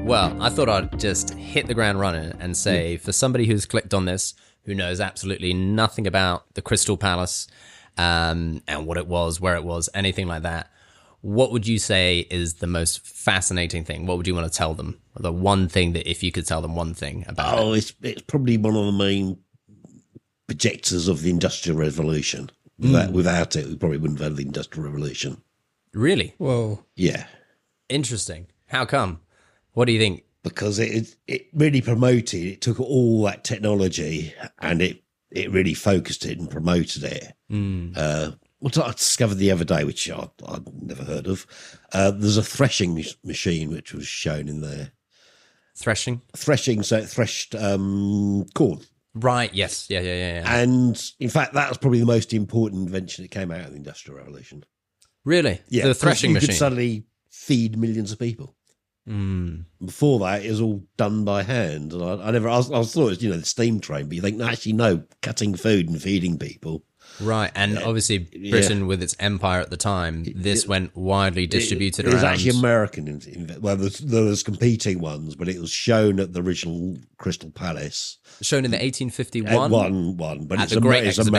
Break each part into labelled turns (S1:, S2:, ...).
S1: Well, I thought I'd just hit the ground running and say, for somebody who's clicked on this, who knows absolutely nothing about the Crystal Palace and what it was, where it was, anything like that, what would you say is the most fascinating thing? What would you want to tell them? The one thing that, if you could tell them one thing about it.
S2: It's probably one of the main projectors of the Industrial Revolution. Without it, we probably wouldn't have had the Industrial Revolution.
S1: Really?
S3: Whoa.
S2: Yeah.
S1: Interesting. How come? What do you think?
S2: Because it really promoted, it took all that technology and it really focused it and promoted it. What I discovered the other day, which I'd never heard of, there's a threshing machine which was shown in there.
S1: Threshing?
S2: Threshing, so it threshed corn.
S1: Right, yes. Yeah.
S2: And in fact, that was probably the most important invention that came out of the Industrial Revolution.
S1: Really?
S2: Yeah,
S1: the threshing machine?
S2: You could suddenly feed millions of people. Before that, it was all done by hand. And I thought it was, the steam train, but you think, no, cutting food and feeding people.
S1: Right, and obviously Britain, with its empire at the time, this went widely distributed around.
S2: It was actually American. Well, there was competing ones, but it was shown at the original Crystal Palace.
S1: Shown in the 1851?
S2: One, but
S1: it's American.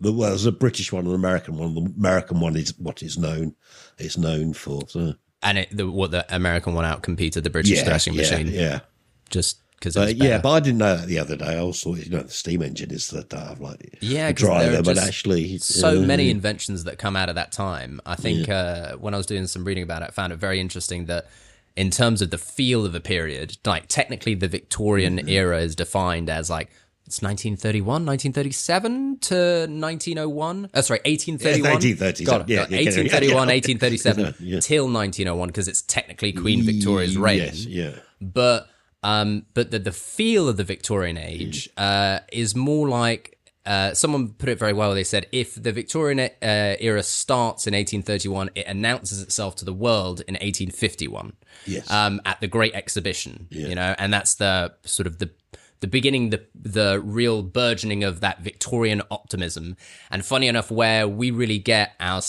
S2: Well, there's a British one and an American one. The American one is what it's known for. So.
S1: And the American one outcompeted the British threshing machine.
S2: Yeah.
S1: Just because it was better.
S2: But I didn't know that the other day. I always thought, the steam engine is the driver, but actually...
S1: So many inventions that come out of that time. I think when I was doing some reading about it, I found it very interesting that in terms of the feel of a period, like technically the Victorian era is defined as like, it's 1931, 1937 to 1901. 1831.
S2: 1830.
S1: God, 1831, 1837 till 1901, because it's technically Queen Victoria's reign.
S2: Yes, yeah.
S1: But the feel of the Victorian age is more like, someone put it very well. They said, if the Victorian era starts in 1831, it announces itself to the world in 1851.
S2: Yes.
S1: At the Great Exhibition, and that's the sort of the beginning, the real burgeoning of that Victorian optimism. And funny enough, where we really get our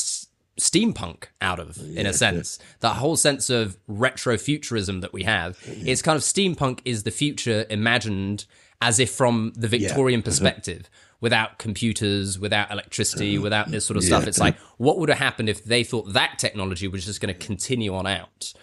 S1: steampunk out of, in a sense, that whole sense of retrofuturism that we have, it's kind of steampunk is the future imagined as if from the Victorian perspective, without computers, without electricity, without this sort of stuff. It's like, what would have happened if they thought that technology was just going to continue on out?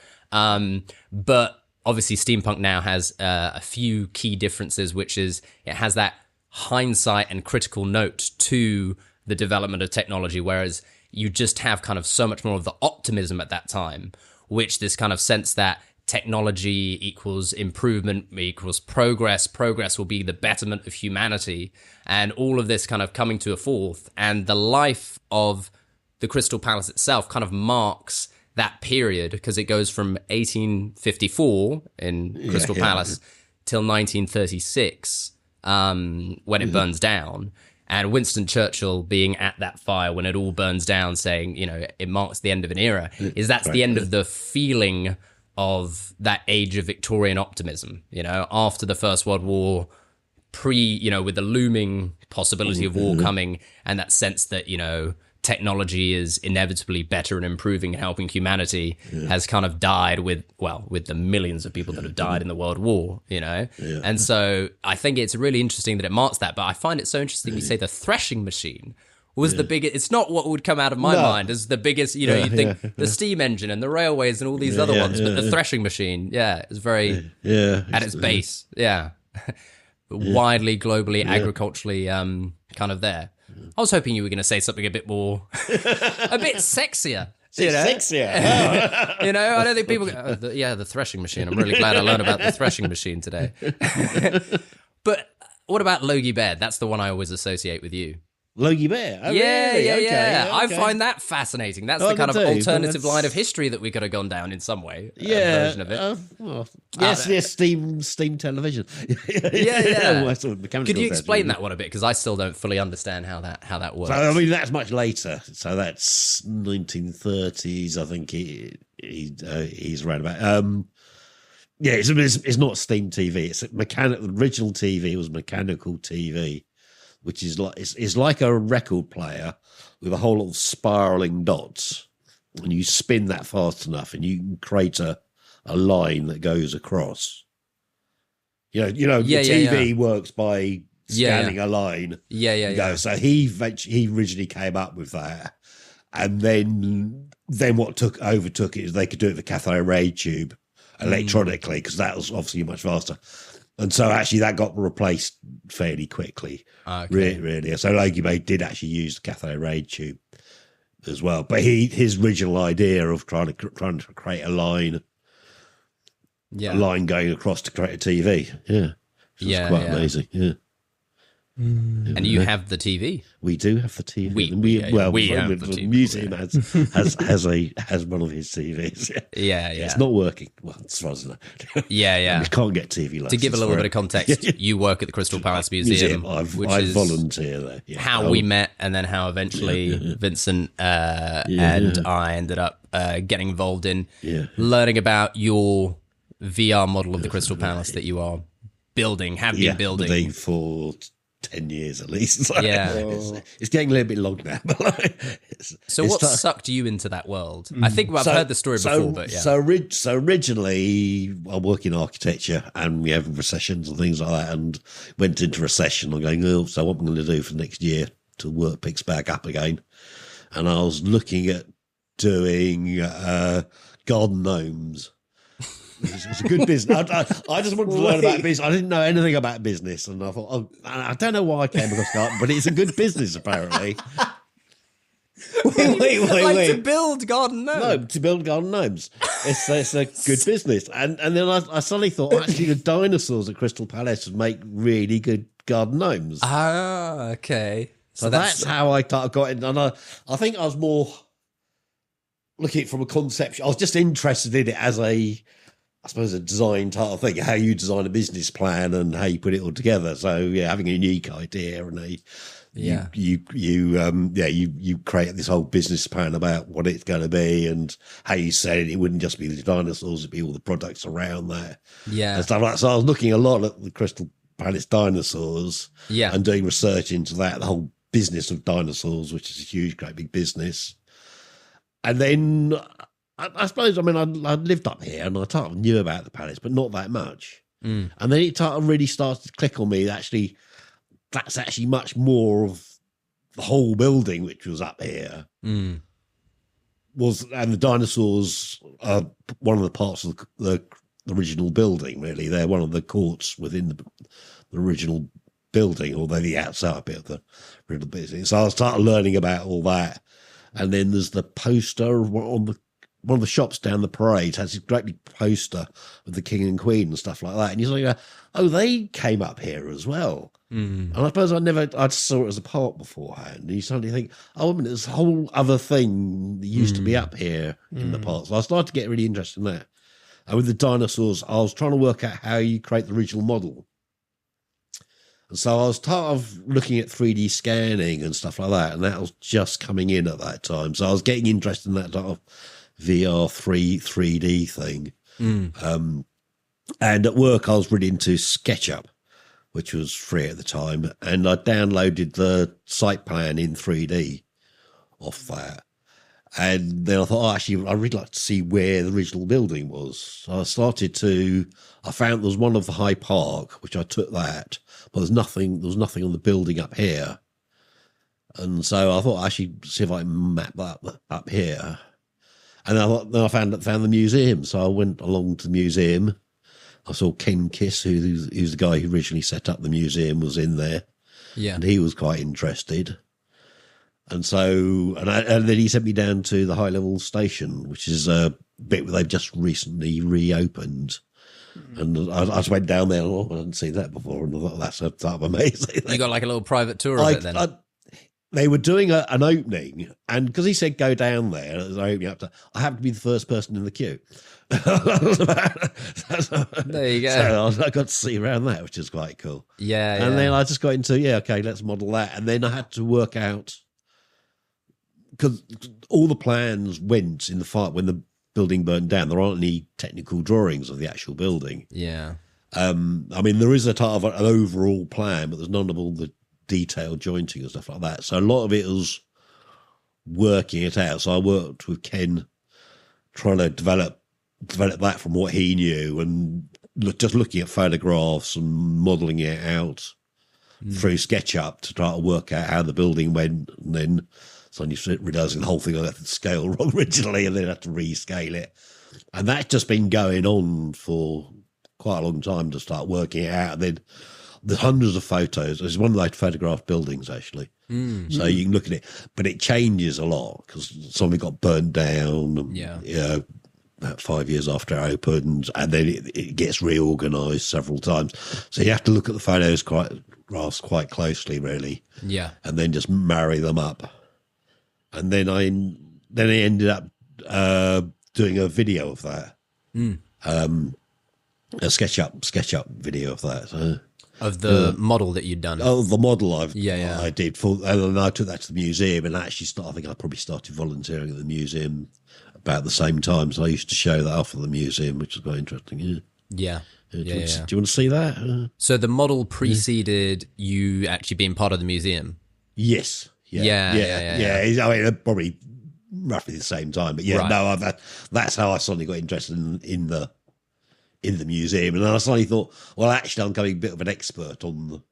S1: But obviously, steampunk now has a few key differences, which is it has that hindsight and critical note to the development of technology, whereas you just have kind of so much more of the optimism at that time, which this kind of sense that technology equals improvement, equals progress. Progress will be the betterment of humanity, and all of this kind of coming to a fourth. And the life of the Crystal Palace itself kind of marks that period, because it goes from 1854 in Crystal Palace till 1936 when it burns down, and Winston Churchill being at that fire when it all burns down, saying, it marks the end of an era, that's the end of the feeling of that age of Victorian optimism, after the First World War, with the looming possibility of war coming, and that sense that, technology is inevitably better and improving and helping humanity has kind of died with the millions of people that have died in the World War, And so I think it's really interesting that it marks that. But I find it so interesting you say the threshing machine was the biggest. It's not what would come out of my mind as the biggest, you'd think the steam engine and the railways and all these other ones, but the threshing machine, is very at its base. Widely, globally, agriculturally, kind of there. I was hoping you were going to say something a bit more, a bit sexier.
S2: Sexier.
S1: I don't think people go, the threshing machine. I'm really glad I learned about the threshing machine today. But what about Logie Baird? That's the one I always associate with you.
S2: Logie Baird? Oh,
S1: yeah,
S2: really?
S1: Okay. I find that fascinating. That's the kind of alternative line of history that we could have gone down in some way. Version of it.
S2: Yes, steam television.
S1: Could you explain that one a bit? Because I still don't fully understand how that works.
S2: So, that's much later. So that's 1930s, I think he's around about. It's not steam TV. It's mechanical. The original TV was mechanical TV, which is like a record player with a whole lot of spiraling dots, and you spin that fast enough, and you can create a a line that goes across. The
S1: Yeah,
S2: TV works by scanning
S1: Yeah.
S2: a line.
S1: Yeah.
S2: So he originally came up with that, and then what overtook it is they could do it with a cathode ray tube electronically, because that was obviously much faster. And so actually that got replaced fairly quickly.
S1: Okay.
S2: Really. So Logie Bay did actually use the cathode ray tube as well. But his original idea of trying to create a line going across to create a TV. Yeah. Which was quite amazing. Yeah.
S1: And you have the TV.
S2: We do have the TV.
S1: We have the
S2: the
S1: TV.
S2: museum has one of his TVs.
S1: Yeah.
S2: It's not working. Well, as far as I know.
S1: Yeah.
S2: We can't get TV license.
S1: To give a little bit of context, you work at the Crystal Palace Museum.
S2: I
S1: is
S2: volunteer there. Yeah.
S1: How we met, and then how eventually Vincent and I ended up getting involved in learning about your VR model of the Crystal Palace that you are building, have been building
S2: for 10 years at least. So
S1: Yeah.
S2: it's getting a little bit long now.
S1: So what sucked you into that world? I think I've heard the story before, but yeah.
S2: So originally I work in architecture, and we have recessions and things like that, and went into recession. I'm going, so what am I going to do for next year till work picks back up again? And I was looking at doing garden gnomes. It's a good business. I just wanted to learn about business. I didn't know anything about business, and I thought, I don't know why I came across that, but it's a good business apparently.
S1: Wait. To build garden gnomes?
S2: No, to build garden gnomes. It's a good business. And then I suddenly thought, actually, the dinosaurs at Crystal Palace would make really good garden gnomes.
S1: Ah, okay.
S2: So that's how I got in. And I think I was more looking at it from a conceptual. I was just interested in it as a design type of thing, how you design a business plan and how you put it all together. So having a unique idea and you create this whole business plan about what it's going to be and how you say it. It wouldn't just be the dinosaurs; it'd be all the products around that, and stuff like that. So I was looking a lot at the Crystal Palace dinosaurs, and doing research into that, the whole business of dinosaurs, which is a huge, great big business, and then. I suppose, I lived up here and I knew about the palace, but not that much. And then it really started to click on me that that's actually much more of the whole building, which was up here. And the dinosaurs are one of the parts of the original building, really. They're one of the courts within the original building, although the outside bit of the original building. So I started learning about all that. And then there's the poster on one of the shops down the parade has this great big poster of the king and queen and stuff like that. And you're like, oh, they came up here as well. And I suppose I just saw it as a part beforehand. And you suddenly think, oh, there's a whole other thing that used to be up here in the park. So I started to get really interested in that. And with the dinosaurs, I was trying to work out how you create the original model. And so I was looking at 3D scanning and stuff like that. And that was just coming in at that time. So I was getting interested in that type of VR 3D thing. And at work I was really into SketchUp, which was free at the time, and I downloaded the site plan in 3D off that. And then I thought, actually, I'd really like to see where the original building was. So I found there was one of the High Park, which I took that, but there was nothing on the building up here. And so I thought, actually, see if I can map that up here. And then I found the museum. So I went along to the museum. I saw Ken Kiss, who's the guy who originally set up the museum, was in there. Yeah. And he was quite interested. And so, and then he sent me down to the high level station, which is a bit where they've just recently reopened. And I just went down there and I hadn't seen that before. And I thought, that's sort of amazing.
S1: You got like a little private tour of it then?
S2: They were doing an opening, and because he said go down there, as I opening up, I happened to be the first person in the queue.
S1: There you go.
S2: So I got to see around that, which is quite cool.
S1: Yeah.
S2: And then I just got into, okay, let's model that. And then I had to work out, because all the plans went in the fire when the building burned down. There aren't any technical drawings of the actual building.
S1: Yeah.
S2: There is a type of an overall plan, but there's none of all the detailed jointing and stuff like that. So a lot of it was working it out. So I worked with Ken trying to develop developed that from what he knew, and just looking at photographs and modelling it out through SketchUp to try to work out how the building went, and then suddenly realising the whole thing I had to scale wrong originally, and then had to rescale it. And that's just been going on for quite a long time to start working it out. And then there's hundreds of photos. There's one that I photographed buildings, actually. So you can look at it, but it changes a lot because something got burnt down. And, you know, about 5 years after it opened, and then it gets reorganised several times. So you have to look at the photos quite closely, really. Yeah. And then just marry them up. And then I ended up doing a video of that. A SketchUp video of that. So,
S1: of the model that you'd done.
S2: Oh, the model I did. And then I took that to the museum, and actually I think I probably started volunteering at the museum about the same time. So I used to show that off at the museum, which was quite interesting. Yeah. Do you want to see that?
S1: So the model preceded you actually being part of the museum?
S2: Yes. Yeah. I mean, probably roughly the same time, but that's how I suddenly got interested in the museum, and then I suddenly thought, well, actually, I'm becoming a bit of an expert on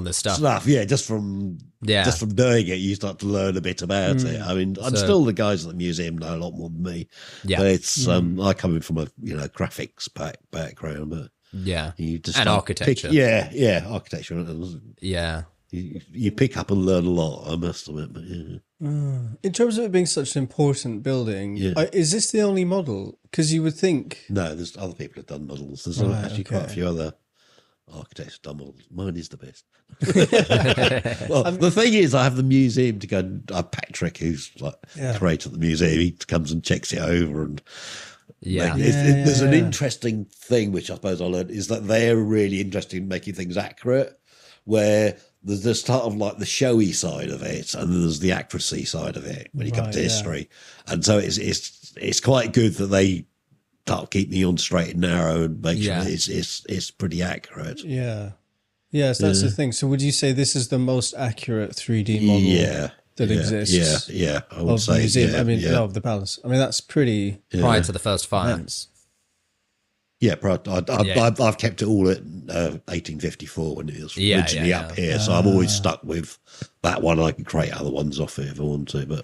S1: this stuff.
S2: Yeah, just from doing it, you start to learn a bit about it. I mean, I'm still the guys at the museum know a lot more than me. Yeah, but it's I come in from a graphics background, but you just
S1: architecture.
S2: Architecture. Yeah. You pick up and learn a lot, I must admit. But
S3: in terms of it being such an important building, is this the only model? Because you would think...
S2: No, there's other people who've done models. There's actually quite a few other architects who've done models. Mine is the best. Well, the thing is, I have the museum to go and Patrick, who's curator at the museum, he comes and checks it over, and there's an interesting thing, which I suppose I learned, is that they're really interested in making things accurate, where there's this sort of like the showy side of it, and there's the accuracy side of it when you come to history. And so it's quite good that they start keeping me on straight and narrow and make sure it's pretty accurate.
S3: Yeah. Yes, that's the thing. So would you say this is the most accurate 3D model that exists?
S2: Yeah, I would say.
S3: The museum, of the palace. I mean, that's pretty...
S1: Prior to the first fires.
S2: Yeah, I've kept it all at 1854 when it was originally up here, so I'm always stuck with that one. I can create other ones off it if I want to,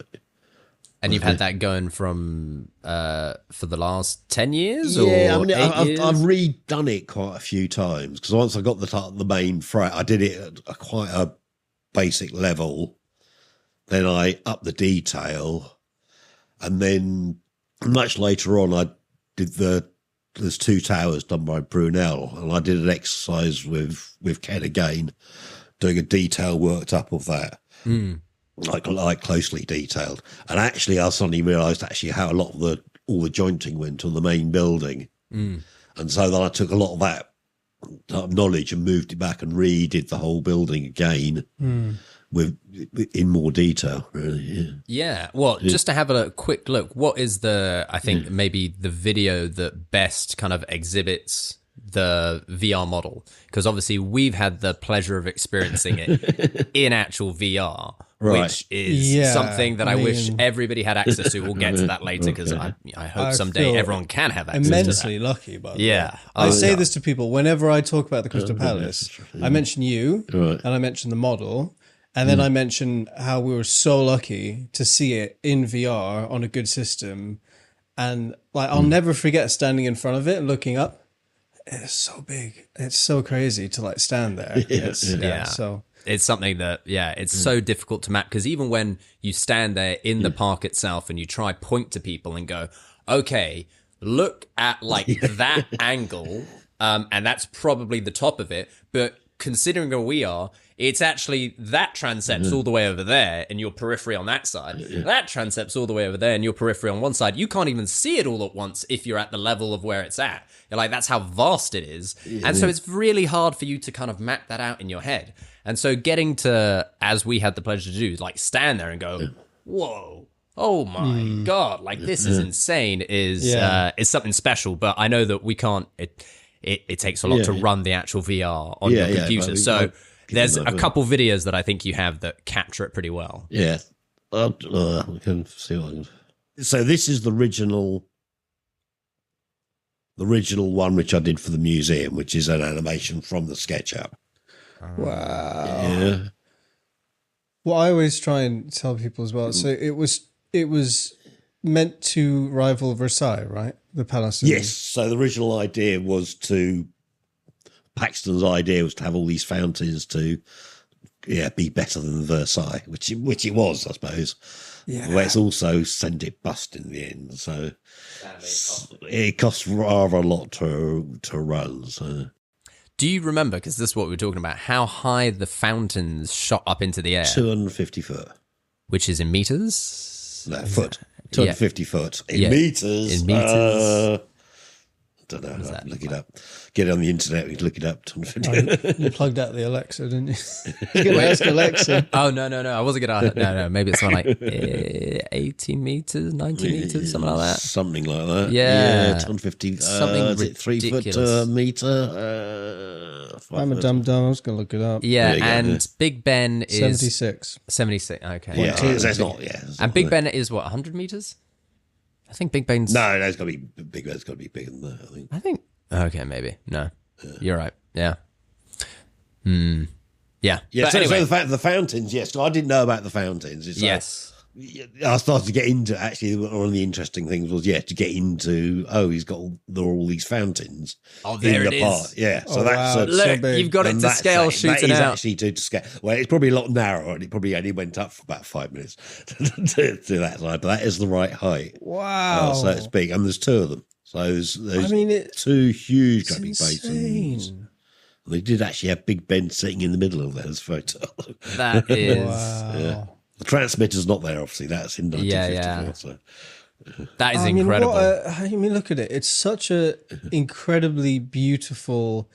S1: and you've had that going from for the last 10 years?
S2: Yeah,
S1: or
S2: I've redone it quite a few times, because once I got the main frame, I did it at quite a basic level. Then I upped the detail, and then much later on, I did there's two towers done by Brunel, and I did an exercise with Ken again, doing a detail worked up of that, like closely detailed. And actually, I suddenly realised how a lot of all the jointing went on the main building, and so then I took a lot of that knowledge and moved it back and redid the whole building again. In more detail, really.
S1: Well, just to have a quick look, what is I think maybe the video that best kind of exhibits the VR model? Because obviously we've had the pleasure of experiencing it in actual VR, which is something that I wish everybody had access to. We'll get to that later, because I hope someday everyone can have access
S3: immensely
S1: to that.
S3: Lucky, by the way. I say this to people whenever I talk about the Crystal Palace. I mention you, and I mention the model. And then I mentioned how we were so lucky to see it in VR on a good system. And I'll never forget standing in front of it and looking up. It's so big. It's so crazy to stand there. So
S1: it's something that, it's so difficult to map, because even when you stand there in the park itself and you try point to people and go, okay, look at that angle, and that's probably the top of it. But considering where we are, it's actually that transept's all the way over there and your periphery on that side. That transept's all the way over there and your periphery on one side. You can't even see it all at once if you're at the level of where it's at. You're that's how vast it is. And so it's really hard for you to kind of map that out in your head. And so getting to, as we had the pleasure to do, stand there and go, whoa, oh my God, this is insane, is something special. But I know that we can't, it takes a lot to run the actul VR on your computer. So there's a couple videos that I think you have that capture it pretty well.
S2: Yeah. I can see what I can... So this is the original The original one, which I did for the museum, which is an animation from the SketchUp.
S3: Wow.
S2: Yeah.
S3: Well, I always try and tell people as well. So it was meant to rival Versailles, right? The palace.
S2: Yes. So the original idea was Paxton's idea was to have all these fountains to, be better than Versailles, which it was, I suppose.
S3: Yeah.
S2: Where it's also sent it bust in the end. So it costs rather a lot to run. So.
S1: Do you remember, because this is what we were talking about, how high the fountains shot up into the air?
S2: 250 foot.
S1: Which is in meters?
S2: No, foot. 250 foot. In meters.
S1: In meters.
S2: Don't know. Look it up. Get it on the internet. We can look it up. 250.
S3: You plugged out the Alexa, didn't you? You're going to ask Alexa.
S1: Oh, no. I wasn't going to. No. Maybe it's something like 80 meters, 90 meters, something like that.
S2: Something like that.
S1: Yeah.
S2: 250.
S1: Something
S2: is it 3 foot meter?
S3: I'm a dumb. I was going to look it up.
S1: Yeah, and Big Ben is
S3: 76.
S1: 76. Okay.
S2: Yeah, that's not. Yeah.
S1: And Big Ben is what, 100 meters? I think Big Ben's.
S2: No, it's got to be Big Ben's got to be bigger than that. I think.
S1: Okay, maybe. No, you're right. Yeah. Yeah.
S2: Yeah.
S1: But
S2: So,
S1: anyway.
S2: so the fountains. Yes, I didn't know about the fountains. It's
S1: Yes.
S2: I started to get into, actually, one of the interesting things was, to get into, there are all these fountains.
S1: Oh, there
S2: in
S1: it
S2: the
S1: is.
S2: park. Yeah. So
S3: Oh,
S2: that's
S3: wow.
S1: Look,
S3: big.
S1: you've got it
S2: and
S1: to
S2: that's
S1: scale,
S2: that
S1: shooting
S2: is
S1: out.
S2: actually to scale. Well, it's probably a lot narrower, and it probably only went up for about 5 minutes to that side, but that is the right height.
S3: Wow.
S2: So it's big, and there's two of them. So there's two huge gravity basins. And they did actually have Big Ben sitting in the middle of those photo.
S1: That is.
S3: Wow.
S2: Yeah. The transmitter's not there, obviously. That's in 1954. So.
S1: That is incredible.
S3: Look at it. It's such a incredibly beautiful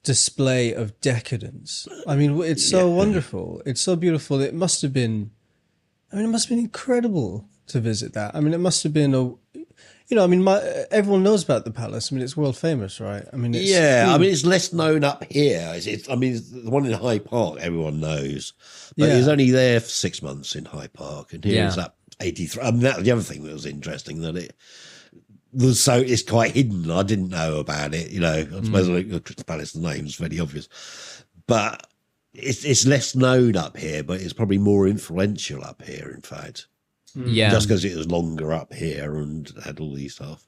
S3: display of decadence. I mean, it's so wonderful. It's so beautiful. It must have been incredible to visit that. I mean, it must have been everyone knows about the palace. I mean, it's world famous, right? I mean,
S2: it's less known up here. The one in Hyde Park, everyone knows. But he was only there for 6 months in Hyde Park, and here's up 83. I mean, that was the other thing that was interesting, that it was it's quite hidden. I didn't know about it. I suppose the Crystal Palace, the name's very obvious, but it's less known up here. But it's probably more influential up here, in fact.
S1: Yeah,
S2: just because it was longer up here and had all these stuff.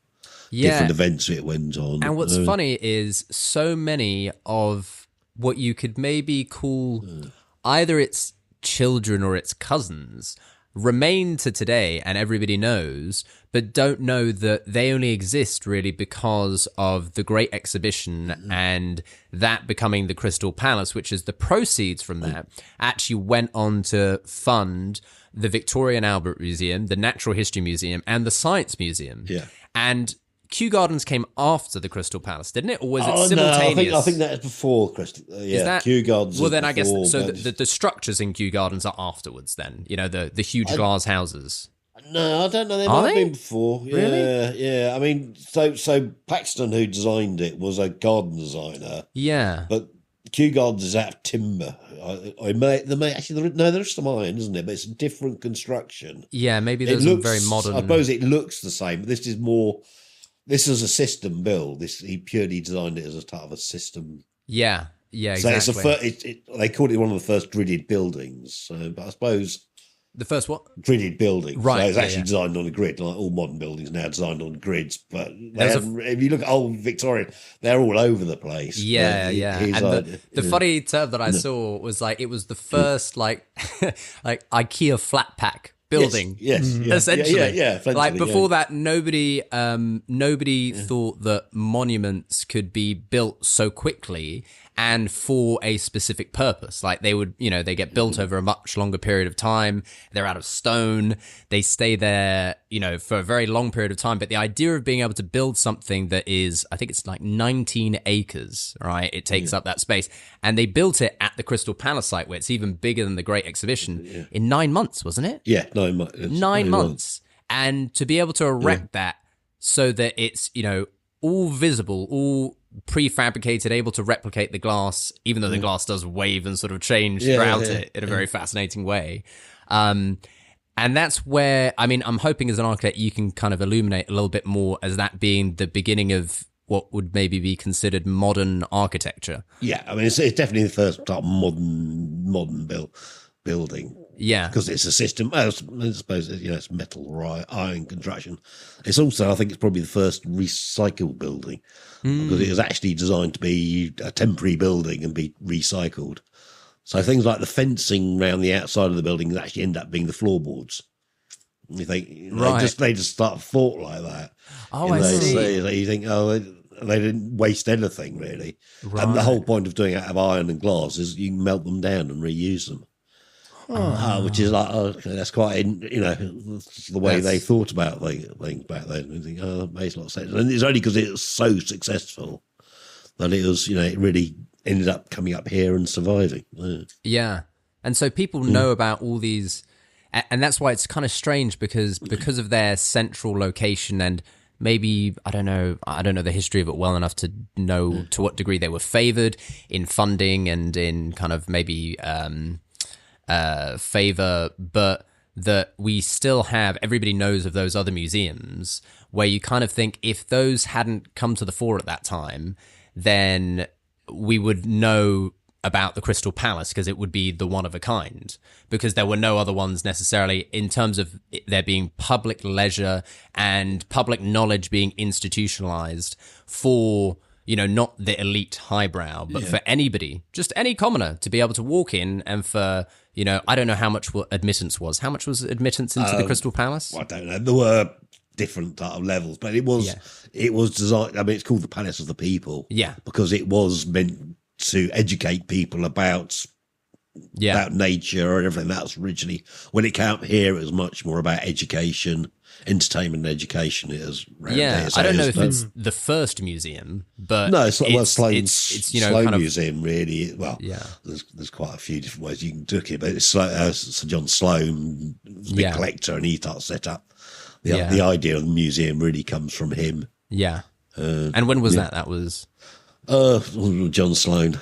S2: Different events it went on.
S1: And what's funny is so many of what you could maybe call either its children or its cousins remain to today, and everybody knows, but don't know that they only exist really because of the Great Exhibition and that becoming the Crystal Palace, which is the proceeds from that actually went on to fund the Victoria and Albert Museum, the Natural History Museum, and the Science Museum.
S2: Yeah.
S1: And Kew Gardens came after the Crystal Palace, didn't it? Or was it simultaneous?
S2: No, I think that is before Crystal. Kew Gardens.
S1: Well, then I guess so. The structures in Kew Gardens are afterwards. Then the huge glass houses.
S2: No, I don't know. They might have been before.
S1: Really?
S2: Yeah. I mean, so Paxton, who designed it, was a garden designer.
S1: Yeah.
S2: But Kew Gardens is out of timber. There is some iron, isn't it? But it's a different construction.
S1: Yeah, maybe there's some very modern.
S2: I suppose it looks the same, but this is more. This is a system build. He purely designed it as a part of a system.
S1: Yeah, exactly.
S2: So they called it one of the first gridded buildings. So, but I suppose
S1: the first what?
S2: Gridded building.
S1: Right.
S2: So it's actually designed on a grid, like all modern buildings now designed on grids. But if you look at old Victorian, they're all over the place.
S1: Yeah. And the funny term that I saw was it was the first like IKEA flat pack building.
S2: Yes.
S1: Essentially.
S2: Yeah.
S1: Before that, nobody thought that monuments could be built so quickly and for a specific purpose. Like they would, they get built over a much longer period of time. They're out of stone. They stay there, for a very long period of time. But the idea of being able to build something that is, I think it's like 19 acres, right? It takes up that space. And they built it at the Crystal Palace site, where it's even bigger than the Great Exhibition, in 9 months, wasn't it?
S2: Yeah, 9 months.
S1: 9 months. And to be able to erect that so that it's, all visible, all prefabricated, able to replicate the glass, even though the glass does wave and sort of change throughout it in a very fascinating way. And that's where, I'm hoping as an architect, you can kind of illuminate a little bit more as that being the beginning of what would maybe be considered modern architecture.
S2: Yeah, I mean, it's definitely the first modern building.
S1: Yeah,
S2: because it's a system. Well, I suppose it's metal or iron construction. It's also, I think, it's probably the first recycled building because it was actually designed to be a temporary building and be recycled. So things like the fencing around the outside of the building actually end up being the floorboards. You think they just start thought like that.
S1: Oh, I see.
S2: So you think, they didn't waste anything really.
S1: Right.
S2: And the whole point of doing it out of iron and glass is you can melt them down and reuse them. Which is like, that's quite, the way they thought about things back then. You think, that makes a lot of sense. And it's only because it was so successful that it was, it really ended up coming up here and surviving.
S1: Yeah. And so people know about all these, and that's why it's kind of strange because of their central location and maybe, I don't know the history of it well enough to know to what degree they were favored in funding and in kind of maybe favor, but that we still have, everybody knows of those other museums where you kind of think if those hadn't come to the fore at that time, then we would know about the Crystal Palace because it would be the one of a kind, because there were no other ones necessarily in terms of there being public leisure and public knowledge being institutionalized for, not the elite highbrow, but for anybody, just any commoner to be able to walk in and for, I don't know how much admittance was. How much was admittance into the Crystal Palace?
S2: I don't know. There were different levels, but it was designed. I mean, it's called the Palace of the People.
S1: Yeah,
S2: because it was meant to educate people about nature and everything. That's originally when it came up here. It was much more about education, entertainment, and education. It is here. So
S1: I don't know if it's the first museum, but
S2: no, it's
S1: Sloane
S2: Sloane Museum really. Well, there's quite a few different ways you can do it, but it's Sir John Sloane, the collector, and he set up the idea of the museum really comes from him.
S1: Yeah, and when was that? That was.
S2: John Sloane.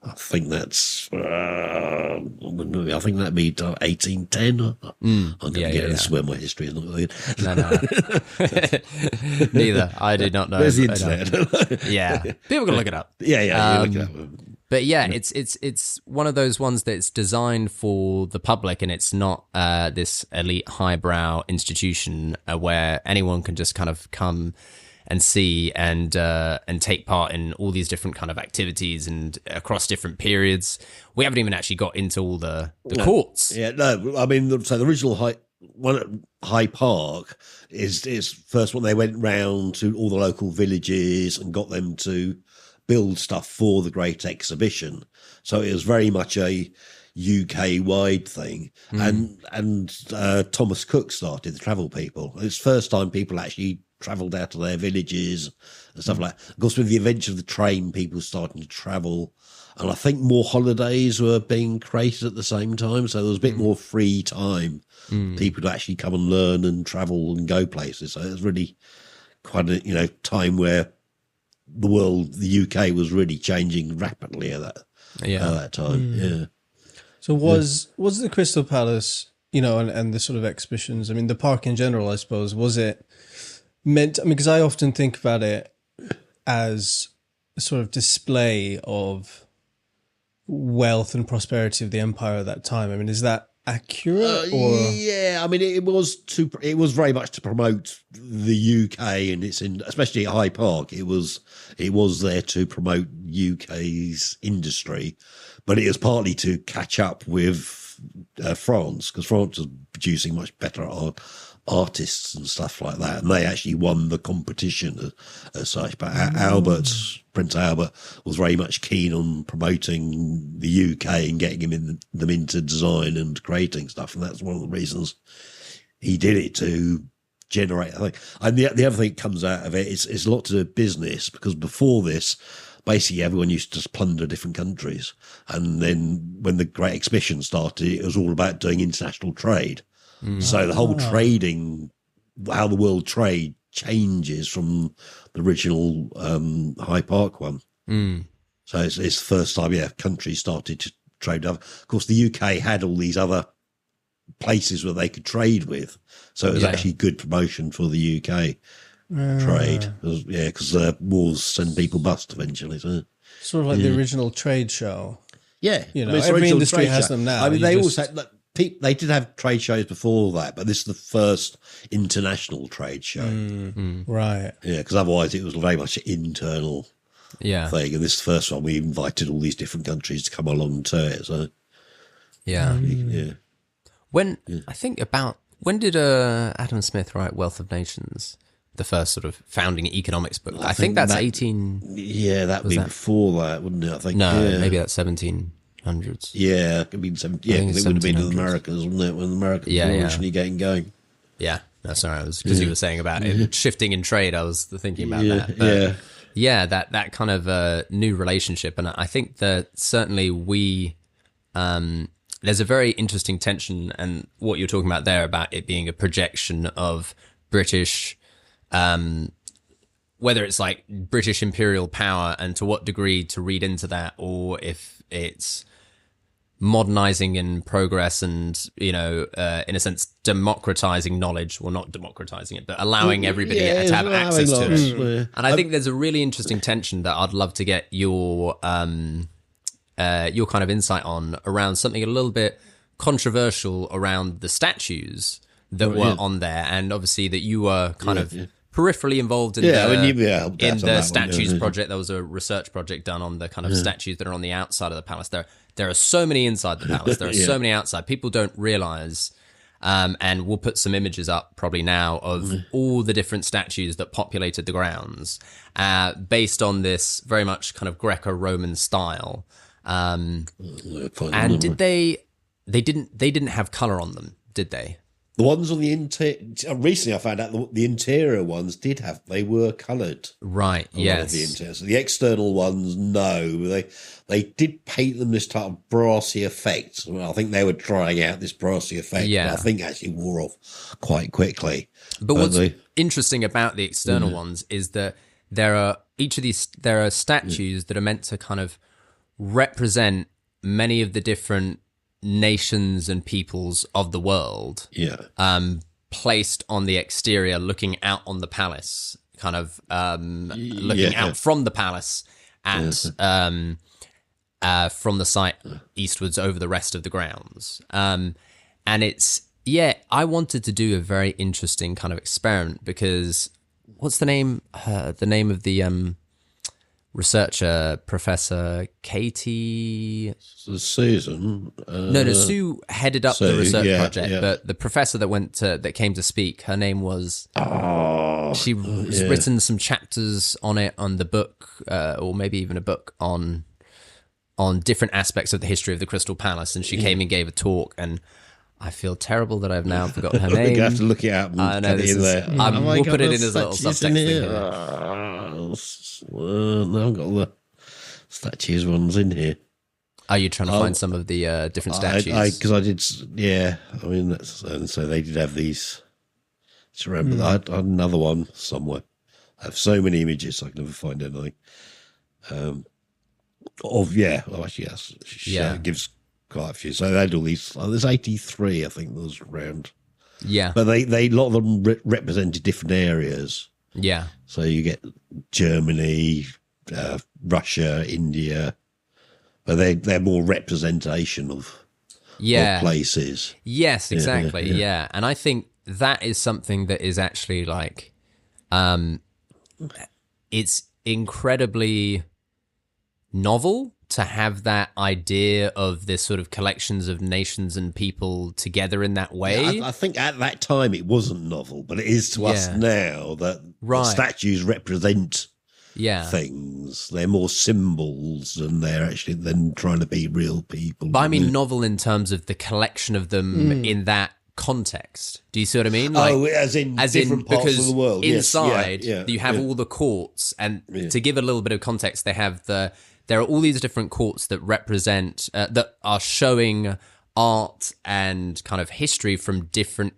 S2: I think that's. I think that'd be 1810. I'm going to get this where my history is not good.
S1: No. Neither. I did not know.
S2: There's the internet.
S1: Yeah, people can look it up.
S2: Yeah. Look it up.
S1: But it's one of those ones that's designed for the public, and it's not this elite highbrow institution where anyone can just kind of come and see and take part in all these different kind of activities and across different periods. We haven't even actually got into all the courts.
S2: Yeah, no, I mean, so the original one at Hyde Park is first when they went round to all the local villages and got them to build stuff for the Great Exhibition. So it was very much a UK-wide thing. And Thomas Cook started the Travel People. It's the first time people actually travelled out of their villages and stuff like that. Of course, with the invention of the train, people starting to travel. And I think more holidays were being created at the same time. So there was a bit more free time. People to actually come and learn and travel and go places. So it was really quite a, time where the world, the UK was really changing rapidly at that time. Yeah.
S3: So was the Crystal Palace, and the sort of exhibitions, I mean, the park in general, I suppose, was it meant, because I often think about it as a sort of display of wealth and prosperity of the empire at that time. I mean, is that accurate?
S2: Yeah, I mean, it was very much to promote the UK, and especially at Hyde Park, it was there to promote UK's industry, but it was partly to catch up with France, because France was producing much better artists and stuff like that, and they actually won the competition as such. But Prince Albert was very much keen on promoting the UK and getting them into design and creating stuff, and that's one of the reasons he did it, to generate, I think. And the other thing that comes out of it is a lot to do with business, because before this, basically everyone used to just plunder different countries, and then when the Great Exhibition started, it was all about doing international trade. So the whole trading, how the world trade changes from the original Hyde Park one. So it's the first time, countries started to trade. Of course, the UK had all these other places where they could trade with. So it was actually good promotion for the UK trade. Because wars send people bust eventually. So.
S3: Sort of like the original trade show.
S2: Yeah,
S3: every industry has them now.
S2: I mean, they always had. They did have trade shows before that, but this is the first international trade show.
S3: Right.
S2: Yeah, because otherwise it was very much an internal thing. And this first one, we invited all these different countries to come along to it. So
S1: yeah. When did Adam Smith write Wealth of Nations? The first sort of founding economics book. I think that's 18.
S2: Yeah, that'd be before that, wouldn't it? I think.
S1: No, maybe that's 1700s.
S2: Yeah, it could be 17. Yeah, because it would have been in the Americas, wouldn't it? When the Americans were originally getting going.
S1: Yeah, no, sorry, I was because you were saying about it shifting in trade. I was thinking about that. But that kind of new relationship, and I think that certainly there's a very interesting tension, and what you're talking about there about it being a projection of British. Whether it's like British imperial power and to what degree to read into that, or if it's modernizing and progress and, in a sense, democratizing knowledge, well, not democratizing it, but allowing everybody to have access to it. And I think there's a really interesting tension that I'd love to get your kind of insight on around something a little bit controversial around the statues that were on there. And obviously that you were kind of peripherally involved in the statues project. There was a research project done on the kind of statues that are on the outside of the palace. There are so many inside the palace. There are so many outside. People don't realize, and we'll put some images up probably now of all the different statues that populated the grounds, based on this very much kind of Greco-Roman style. And did they didn't have color on them, did they?
S2: The ones on the interior, recently I found out the interior ones they were coloured.
S1: Right, yes.
S2: The interior. So the external ones, no. They did paint them this type of brassy effect. Well, I think they were trying out this brassy effect, but I think actually wore off quite quickly.
S1: But what's interesting about the external ones is that there are statues that are meant to kind of represent many of the different nations and peoples of the world, placed on the exterior, looking out on the palace, kind of looking out from the palace at from the site eastwards over the rest of the grounds. And it's I wanted to do a very interesting kind of experiment because what's the name? The name of the researcher, Professor Katie.
S2: Susan.
S1: Sue headed up the research project, but the professor that came to speak, her name was. She's written some chapters on it on the book, or maybe even a book on different aspects of the history of the Crystal Palace, and she came and gave a talk, and I feel terrible that I've now forgotten her name.
S2: I have to look it up.
S1: I know this is. We'll put it in as a little subtext thing here.
S2: No, I've got all the statues ones in here.
S1: Are you trying to find some of the different statues?
S2: Because I did, I mean, and so they did have these. I remember that I had another one somewhere. I have so many images I can never find anything. It gives quite a few. So they had all these. There's 83, I think, that was around.
S1: Yeah,
S2: but they a lot of them represented different areas.
S1: Yeah.
S2: So you get Germany, Russia, India, but they're more representation of places.
S1: Yes, exactly. Yeah. And I think that is something that is actually like, it's incredibly novel to have that idea of this sort of collections of nations and people together in that way.
S2: I think at that time it wasn't novel, but it is to us now that the statues represent things. They're more symbols than they're actually than trying to be real people.
S1: But I mean novel in terms of the collection of them in that context. Do you see what I mean?
S2: Like, as in different parts
S1: because
S2: of the world.
S1: Inside, you have all the courts, and to give a little bit of context, there are all these different courts that represent, that are showing art and kind of history from different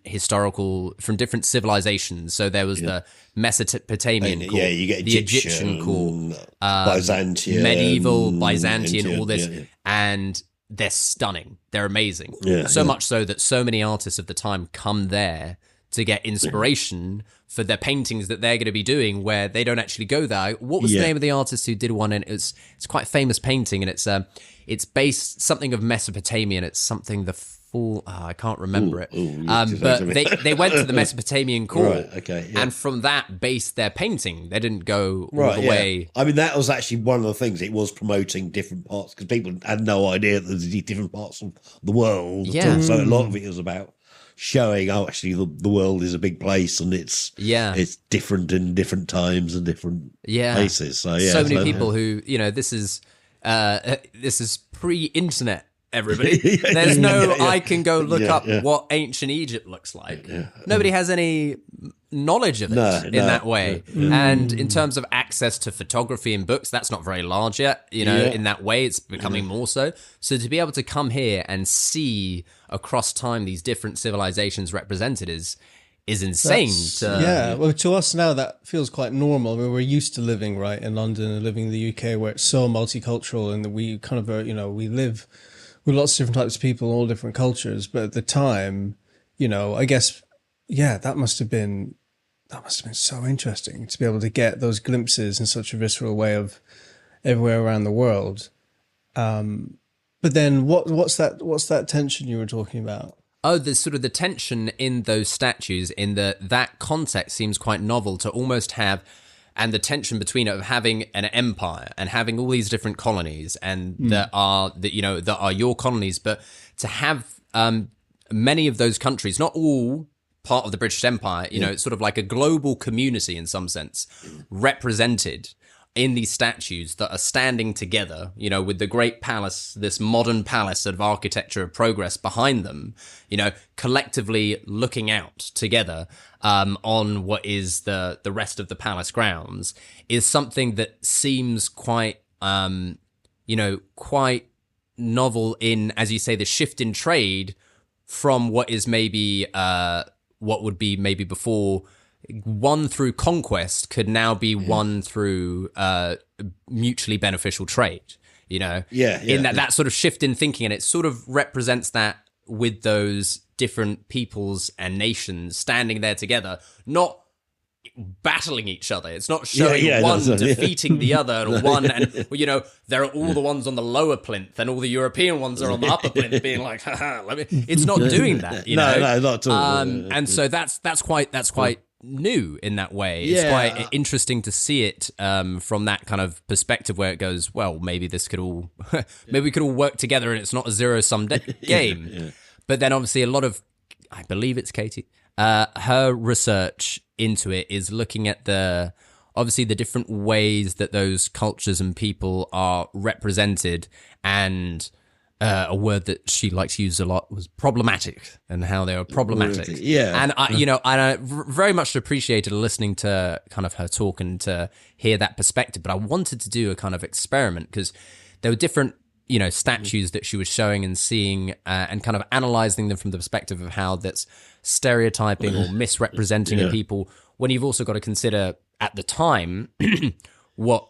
S1: civilizations. So there was the Mesopotamian court,
S2: you get
S1: the Egyptian court,
S2: Byzantium,
S1: medieval, Byzantian, all this. And they're stunning. They're amazing. So much so that so many artists of the time come there to get inspiration for their paintings that they're going to be doing, where they don't actually go there. What was the name of the artist who did one? And it's quite a famous painting, and it's based something of Mesopotamia, and it's something I can't remember it. But they went to the Mesopotamian court, and from that based their painting. They didn't go all the way.
S2: I mean, that was actually one of the things. It was promoting different parts, because people had no idea that there's different parts of the world.
S1: Yeah.
S2: So a lot of it was about showing, actually the world is a big place, and it's different in different times and different places. So
S1: many people who, this is pre-internet. Everybody, there's no. I can go look up what ancient Egypt looks like. Nobody has any knowledge of it in that way. And in terms of access to photography and books, that's not very large yet. In that way, it's becoming more so. So to be able to come here and see across time these different civilizations represented is insane.
S3: Well, to us now that feels quite normal. I mean, we're used to living in London and living in the UK, where it's so multicultural, and that we kind of we live with lots of different types of people, all different cultures. But at the time, I guess, that must have been so interesting to be able to get those glimpses in such a visceral way of everywhere around the world. But then what's that tension you were talking about?
S1: Oh, there's sort of the tension in those statues, in that context seems quite novel to almost have. And the tension between it of having an empire and having all these different colonies, and that are your colonies, but to have many of those countries, not all part of the British Empire, it's sort of like a global community in some sense, represented in these statues that are standing together, with the great palace, this modern palace of architecture of progress behind them, collectively looking out together on what is the rest of the palace grounds, is something that seems quite, quite novel in, as you say, the shift in trade from what is maybe, what would be maybe before won through conquest could now be won through mutually beneficial trade, in that sort of shift in thinking. And it sort of represents that with those different peoples and nations standing there together, not battling each other. It's not showing one defeating the other, or one, and there are all the ones on the lower plinth and all the European ones are on the upper plinth being like, it's not doing that,
S2: No, not at all.
S1: And so that's quite new in that way. It's quite interesting to see it from that kind of perspective, where it goes, well, maybe this could all maybe we could all work together and it's not a zero-sum game. But then obviously a lot of, I believe it's Katie, her research into it is looking at the different ways that those cultures and people are represented, and a word that she likes to use a lot was problematic, and how they are problematic. And I very much appreciated listening to kind of her talk and to hear that perspective. But I wanted to do a kind of experiment, because there were different, statues that she was showing and seeing, and kind of analyzing them from the perspective of how that's stereotyping or misrepresenting a people, when you've also got to consider at the time what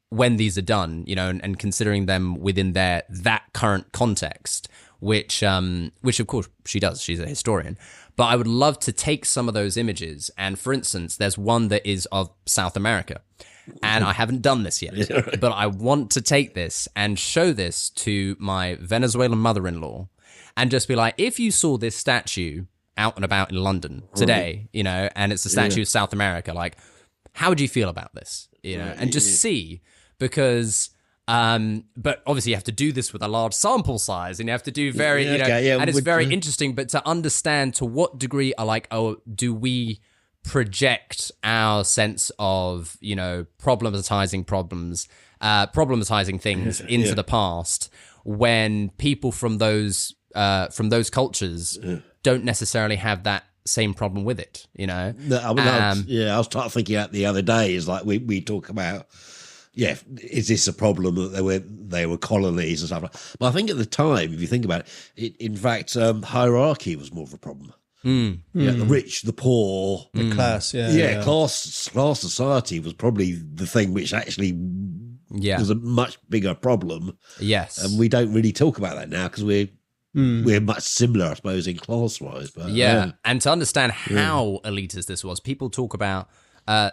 S1: when these are done, and considering them within that current context, which of course she does. She's a historian. But I would love to take some of those images, and for instance, there's one that is of South America, and I haven't done this yet, but I want to take this and show this to my Venezuelan mother-in-law, and just be like, if you saw this statue out and about in London today, and it's a statue of South America, like, how would you feel about this? And just see. Because, but obviously you have to do this with a large sample size, and you have to do and it's very interesting, but to understand to what degree do we project our sense of, problematizing things into the past, when people from those cultures don't necessarily have that same problem with it, I
S2: was thinking about the other day, is like we talk about, is this a problem that they were colonies and stuff like that? But I think at the time, if you think about it, in fact, hierarchy was more of a problem. The rich, the poor,
S3: the class,
S2: class society was probably the thing which actually was a much bigger problem.
S1: Yes,
S2: and we don't really talk about that now, because we're we're much similar, I suppose, in class-wise. But,
S1: and to understand how elitist this was, people talk about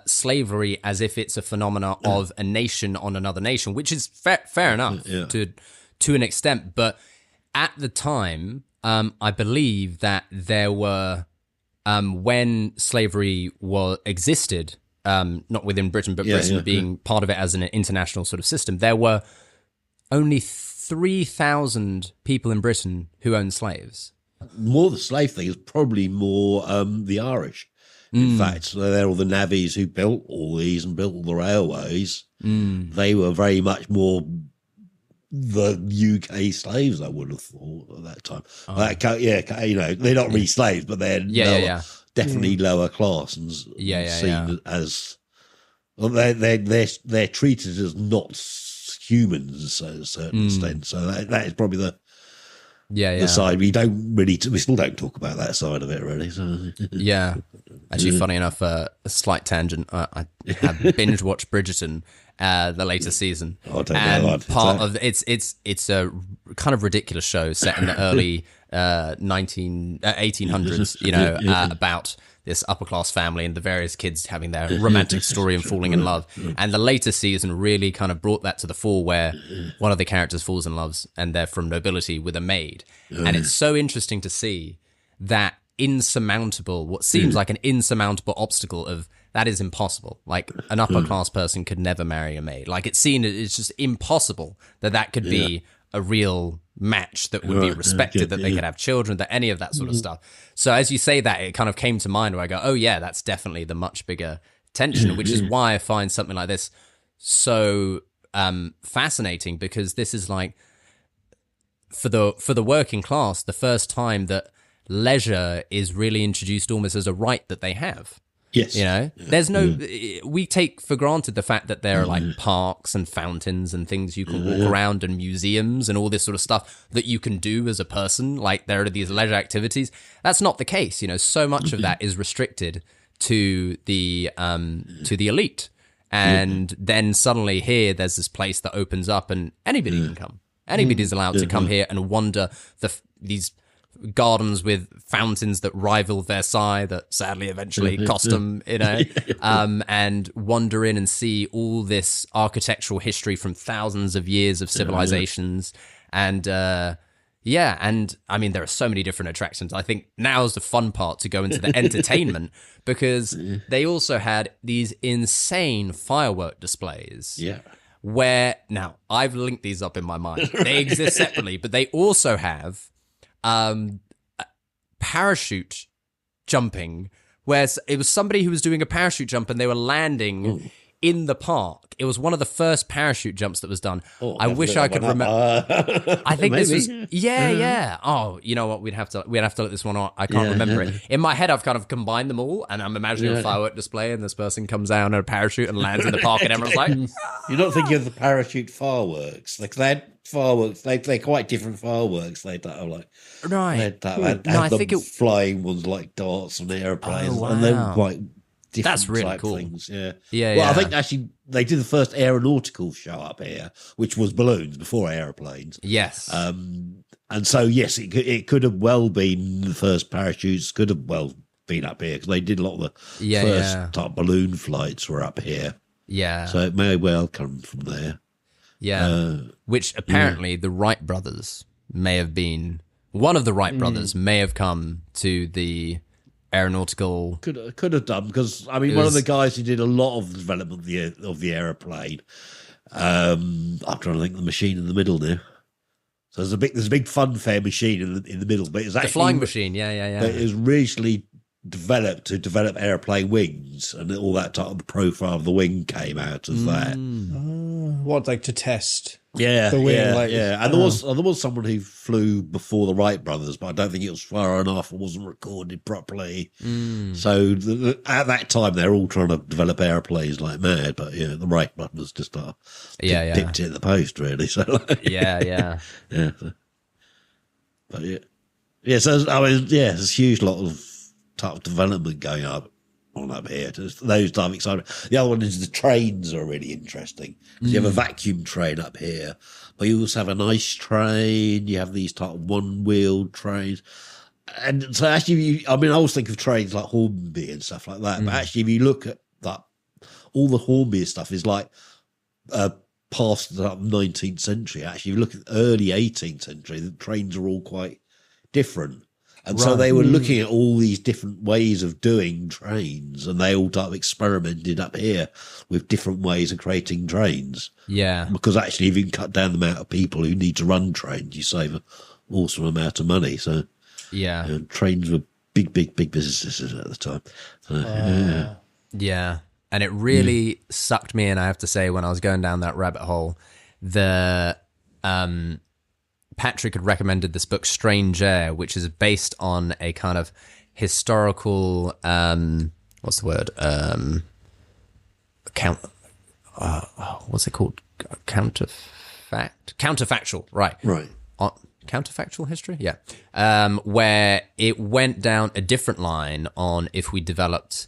S1: slavery as if it's a phenomena of a nation on another nation, which is fair enough to an extent. But at the time, I believe that there were, when slavery existed, not within Britain, but Britain being part of it as an international sort of system, there were only 3,000 people in Britain who owned slaves.
S2: More the slave thing is probably more the Irish. In fact, they're all the navvies who built all these and built all the railways. They were very much more the UK slaves, I would have thought, at that time. They're not really slaves, but they're definitely lower class and seen as... Well, they're treated as not humans to a certain extent. So that is probably the side we still don't talk about that side of it really. So.
S1: Actually, funny enough, a slight tangent. I have binge watched Bridgerton, the latest season, part of it's a kind of ridiculous show set in the early 1800s. You know, about this upper class family and the various kids having their romantic story and falling in love. And the later season really kind of brought that to the fore, where one of the characters falls in love and they're from nobility with a maid. And it's so interesting to see that what seems like an insurmountable obstacle of that is impossible. Like an upper class person could never marry a maid. Like it's just impossible that could be a real match that would be respected, that they could have children, that any of that sort of stuff. So as you say that, it kind of came to mind where I go, oh yeah, that's definitely the much bigger tension, which is why I find something like this so fascinating, because this is like, for the working class, the first time that leisure is really introduced almost as a right that they have.
S2: Yes.
S1: You know, there's no, we take for granted the fact that there are like parks and fountains and things you can walk around and museums and all this sort of stuff that you can do as a person. Like there are these leisure activities. That's not the case. You know, so much of that is restricted to the elite. And then suddenly here, there's this place that opens up and anybody can come. Anybody's allowed to come here and wander these gardens with fountains that rival Versailles, that sadly eventually cost them, you know, and wander in and see all this architectural history from thousands of years of civilizations. And and I mean, there are so many different attractions. I think now's the fun part to go into the entertainment, because they also had these insane firework displays.
S2: Yeah.
S1: Where, now, I've linked these up in my mind. They exist separately, but they also have parachute jumping, where it was somebody who was doing a parachute jump and they were landing in the park. It was one of the first parachute jumps that was done. I wish I could remember. I think this was Oh, you know what? We'd have to look this one up. I can't remember it. In my head, I've kind of combined them all, and I'm imagining a firework display, and this person comes down on a parachute and lands in the park, and everyone's like,
S2: you're not thinking of the parachute fireworks. Like they had fireworks. They're quite different fireworks. They don't have like I think flying ones like darts and airplanes, and they were quite. That's really cool. Things. Well, I think actually they did the first aeronautical show up here, which was balloons before airplanes.
S1: Yes.
S2: And so, yes, it could have well been the first parachutes, could have well been up here, because they did a lot of the first type balloon flights were up here.
S1: Yeah.
S2: So it may well come from there.
S1: Yeah. Which apparently the Wright brothers may have been, one of the Wright brothers may have come to the aeronautical.
S2: Could have done, because I mean, one of the guys who did a lot of the development of the aeroplane. I'm trying to think of the machine in the middle now. So there's a big funfair machine in the middle, but it's actually
S1: the flying machine. Yeah.
S2: But it was recently developed to develop airplane wings, and all that type of the profile of the wing came out of that.
S3: What, like to test?
S2: Yeah,
S3: the wing,
S2: And there was someone who flew before the Wright brothers, but I don't think it was far enough. It wasn't recorded properly. So at that time, they're all trying to develop airplanes like mad. But yeah, the Wright brothers just dipped it in the post, really. So
S1: yeah.
S2: But yeah. So I mean, there's a huge lot of type of development going up on up here. Those type of excitement. The other one is the trains are really interesting. You have a vacuum train up here, but you also have an ice train. You have these type of one-wheeled trains. And so actually, I always think of trains like Hornby and stuff like that. But actually, if you look at that, all the Hornby stuff is like past the 19th century. Actually, if you look at the early 18th century, the trains are all quite different. And so they were looking at all these different ways of doing trains, and they all type of experimented up here with different ways of creating trains.
S1: Yeah.
S2: Because actually, if you can cut down the amount of people who need to run trains, you save an awesome amount of money. So, trains were big businesses at the time.
S1: Yeah. And it really sucked me in, I have to say, when I was going down that rabbit hole. Patrick had recommended this book, Strange Air, which is based on a kind of historical, what's the word? What's it called? Counterfactual, right.
S2: Right.
S1: Counterfactual history? Yeah. Where it went down a different line on if we developed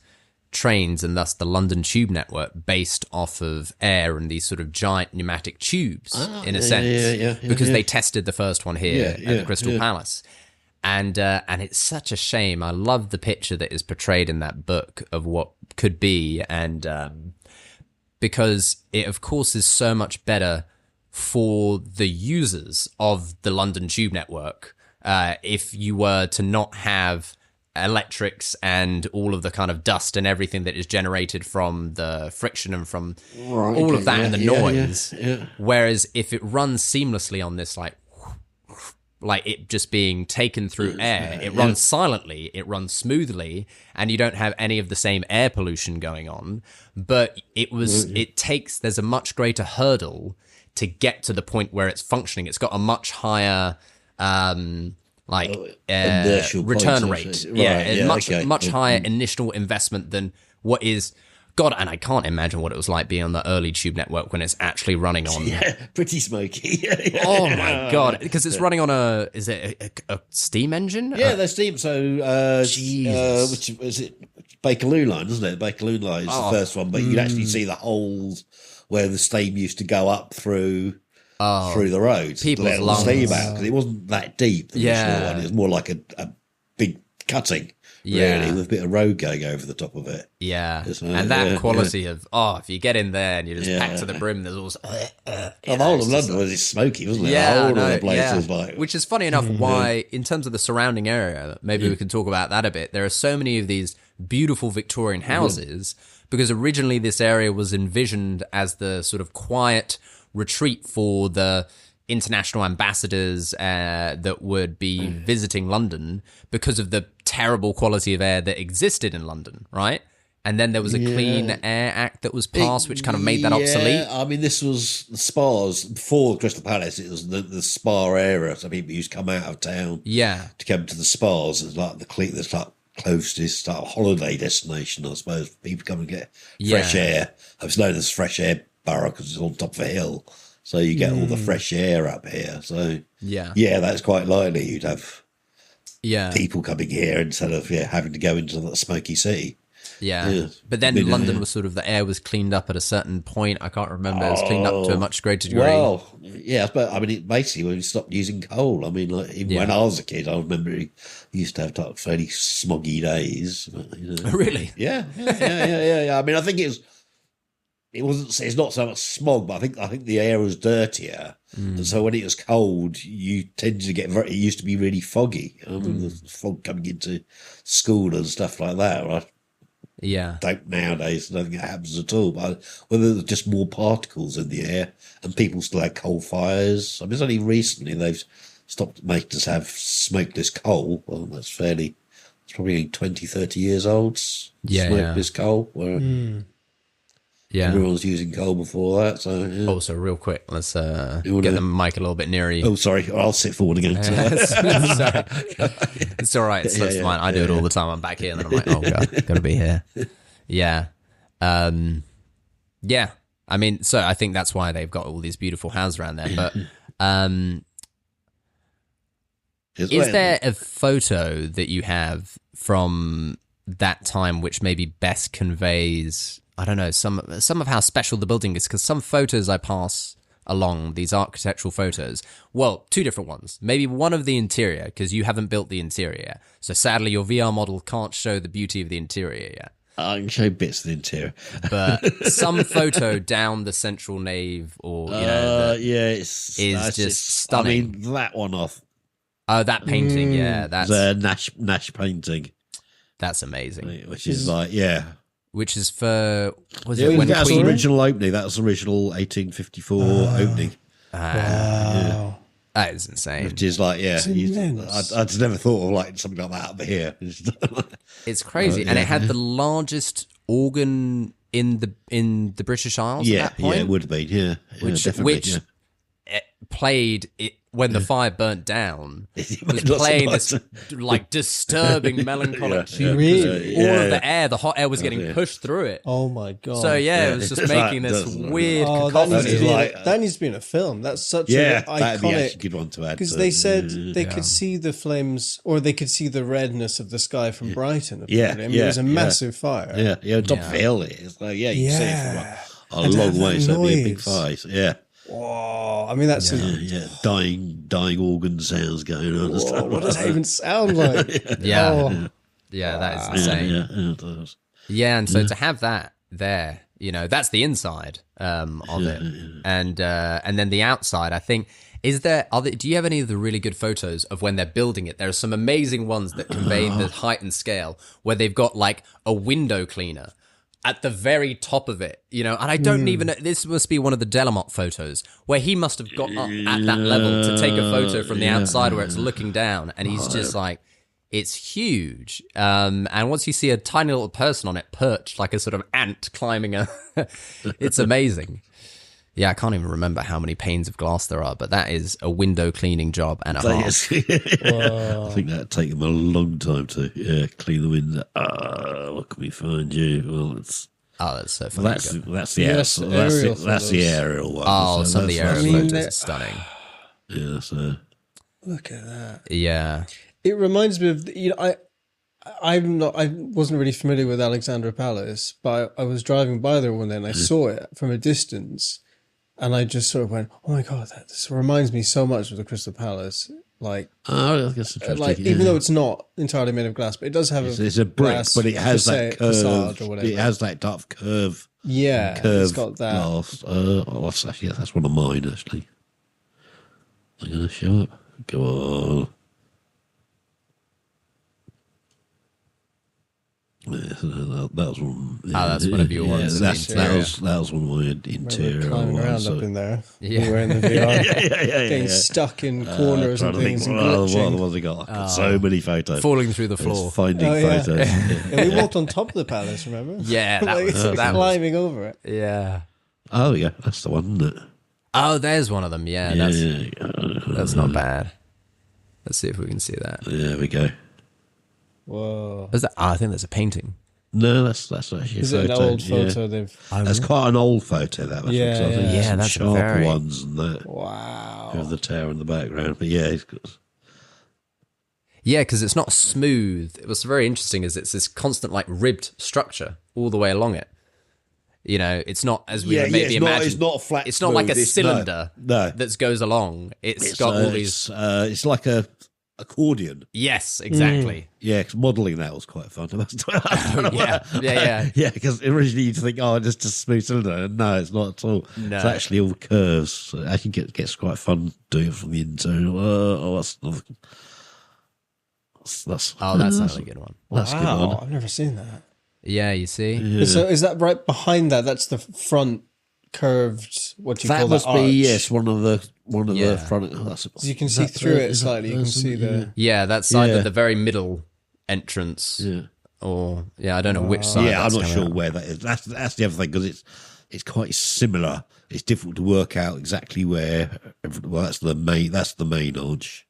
S1: trains and thus the London Tube network based off of air and these sort of giant pneumatic tubes in a sense, because they tested the first one here at the Crystal Palace. And it's such a shame. I love the picture that is portrayed in that book of what could be. And because it, of course, is so much better for the users of the London Tube network if you were to not have electrics and all of the kind of dust and everything that is generated from the friction and from all of that and the noise. Whereas if it runs seamlessly on this, like it just being taken through air, it runs silently, it runs smoothly, and you don't have any of the same air pollution going on. But there's a much greater hurdle to get to the point where it's functioning. It's got a much higher return rate. Much higher initial investment than what is God, and I can't imagine what it was like being on the early tube network when it's actually running on.
S2: Pretty smoky.
S1: Oh my God, because it's running on a steam engine?
S2: They're steam. So, which is it? Bakerloo line, isn't it? Bakerloo line is the first one, but you can actually see the holes where the steam used to go up through the roads.
S1: People's lungs.
S2: Steam out, because it wasn't that deep. The original one. It was more like a big cutting. Really, with a bit of road going over the top of it.
S1: And that quality of, if you get in there and you just pack to the brim, there's also...
S2: the whole of London was smoky, wasn't it? The whole of the place was like...
S1: Which is funny enough why, in terms of the surrounding area, maybe we can talk about that a bit, there are so many of these beautiful Victorian houses, because originally this area was envisioned as the sort of quiet retreat for the international ambassadors that would be visiting London because of the terrible quality of air that existed in London, right? And then there was a Clean Air Act that was passed, which kind of made that obsolete.
S2: I mean, this was the spas before Crystal Palace. It was the spa area. So people used to come out of town to come to the spas. It's like the closest holiday destination, I suppose. People come and get fresh air. It's known as Fresh Air Borough because it's on top of a hill. So you get all the fresh air up here. So that's quite likely you'd have people coming here instead of having to go into the smoky city.
S1: But then London was sort of, the air was cleaned up at a certain point. I can't remember. It was cleaned up to a much greater degree.
S2: Well, but I mean, basically when we stopped using coal. I mean, like even when I was a kid, I remember we used to have fairly smoggy days. But,
S1: Really?
S2: Yeah. I mean, I think it's not so much smog, but I think the air was dirtier. And so when it was cold, you tended to get it used to be really foggy. I mean, the fog coming into school and stuff like that. Right? Nowadays, I don't think it happens at all. But whether there's just more particles in the air and people still had coal fires. I mean, it's only recently they've stopped making us have smokeless coal. Well, it's probably 20, 30 years old. Smokeless coal. Where, everyone was using coal before that. So
S1: Also, real quick, let's get the mic a little bit nearer you.
S2: Oh, sorry. I'll sit forward again.
S1: Sorry. It's all right. It slips mine. I do it all the time. I'm back here and then I'm like, oh, God, got to be here. I mean, so I think that's why they've got all these beautiful houses around there. But is there a photo that you have from that time which maybe best conveys, I don't know, some of how special the building is, because some photos I pass along, these architectural photos, well, two different ones. Maybe one of the interior, because you haven't built the interior. So sadly, your VR model can't show the beauty of the interior yet.
S2: I can show bits of the interior.
S1: But some photo down the central nave, or, is just stunning.
S2: I mean, that one off.
S1: Oh, that painting, yeah. That's
S2: the Nash painting.
S1: That's amazing.
S2: Which is
S1: Which is for,
S2: that's the original opening. That was the original 1854 opening.
S3: Wow.
S1: That is insane.
S2: Which is I'd never thought of something like that up here.
S1: It's crazy. And it had the largest organ in the British Isles at that point.
S2: Yeah, it would have been,
S1: Which played it when the fire burnt down. It was playing this disturbing melancholic tune.
S3: Really?
S1: All of the air, the hot air was getting pushed through it.
S3: Oh my god.
S1: So it was just making this weird cacophony.
S3: That needs to be in a film. That's such an iconic,
S2: that'd be actually a good one to add.
S3: Because they said they could see the flames, or they could see the redness of the sky from Brighton. Apparently. It was a massive fire.
S2: Top of the hill. It's you can see it from a long way, so it'd be a big fire. Yeah.
S3: Whoa, I mean that's
S2: dying organ sounds going on.
S3: What does that even sound like?
S1: That is insane. Yeah, and so to have that there, that's the inside of it, and then the outside. I think do you have any of the really good photos of when they're building it? There are some amazing ones that convey the height and scale, where they've got a window cleaner at the very top of it, and I don't even know, this must be one of the Delamont photos where he must have got up at that level to take a photo from the outside where it's looking down, and he's just it's huge. And once you see a tiny little person on it perched like a sort of ant climbing it's amazing. Yeah, I can't even remember how many panes of glass there are, but that is a window cleaning job and a half.
S2: I think that'd take them a long time to clean the window. What can we find you? Well, it's
S1: that's so funny.
S2: That's the aerial one.
S1: Oh, some of the aerial photos are stunning.
S2: Yeah, so
S3: look at that.
S1: Yeah,
S3: it reminds me of I wasn't really familiar with Alexandra Palace, but I was driving by there one day and I saw it from a distance. And I just sort of went, oh my god, this reminds me so much of the Crystal Palace. Even though it's not entirely made of glass, but it does have
S2: it's a brick, but it has that curve.
S3: Or whatever.
S2: It has that tough curve.
S3: Yeah, it's got that.
S2: Glass. That's one of mine actually. I'm gonna show up. Go on. That was one.
S1: That's one of your ones.
S2: That was one of my interior.
S3: Climbing around up in there. Yeah, wearing the VR. Getting stuck in corners and things. And
S2: what was it got? So many photos.
S1: Falling through the floor.
S2: Finding photos.
S3: We walked on top of the palace, remember?
S1: Yeah, that
S3: climbing over it.
S1: Yeah.
S2: Oh, yeah, that's the one, isn't it?
S1: Oh, there's one of them. Yeah, that's not bad. Let's see if we can see that.
S2: There we go.
S3: Whoa!
S1: Is that? I think that's a painting.
S2: No, that's actually a photo.
S3: Is it an old photo?
S2: That's quite an old photo. That was
S1: that's
S2: sharp ones and that.
S3: Wow!
S2: With the tower in the background, but yeah,
S1: because it's not smooth. What's very interesting is it's this constant ribbed structure all the way along it. It's not as we maybe imagine.
S2: It's not flat.
S1: It's not like a cylinder that goes along. It's got all these.
S2: It's like a accordion.
S1: Yes, exactly.
S2: Yeah, because modelling that was quite fun.
S1: Yeah.
S2: Because originally you'd think, just a smooth cylinder. No, it's not at all.
S1: No.
S2: It's actually all curves. So it actually gets quite fun doing it from the internal. That's
S1: another good one.
S2: That's a good one.
S3: I've never seen that.
S1: Yeah, you see.
S3: Yeah. So is that right behind that? That's the front curved. What do you call that?
S2: That must be one of the front.
S3: So you can see through it slightly. You can see the.
S1: Yeah, that's either the very middle entrance. Yeah. Or I don't know which side.
S2: Yeah, I'm not sure where that is. That's the other thing, because it's quite similar. It's difficult to work out exactly where. Well, that's the main arch.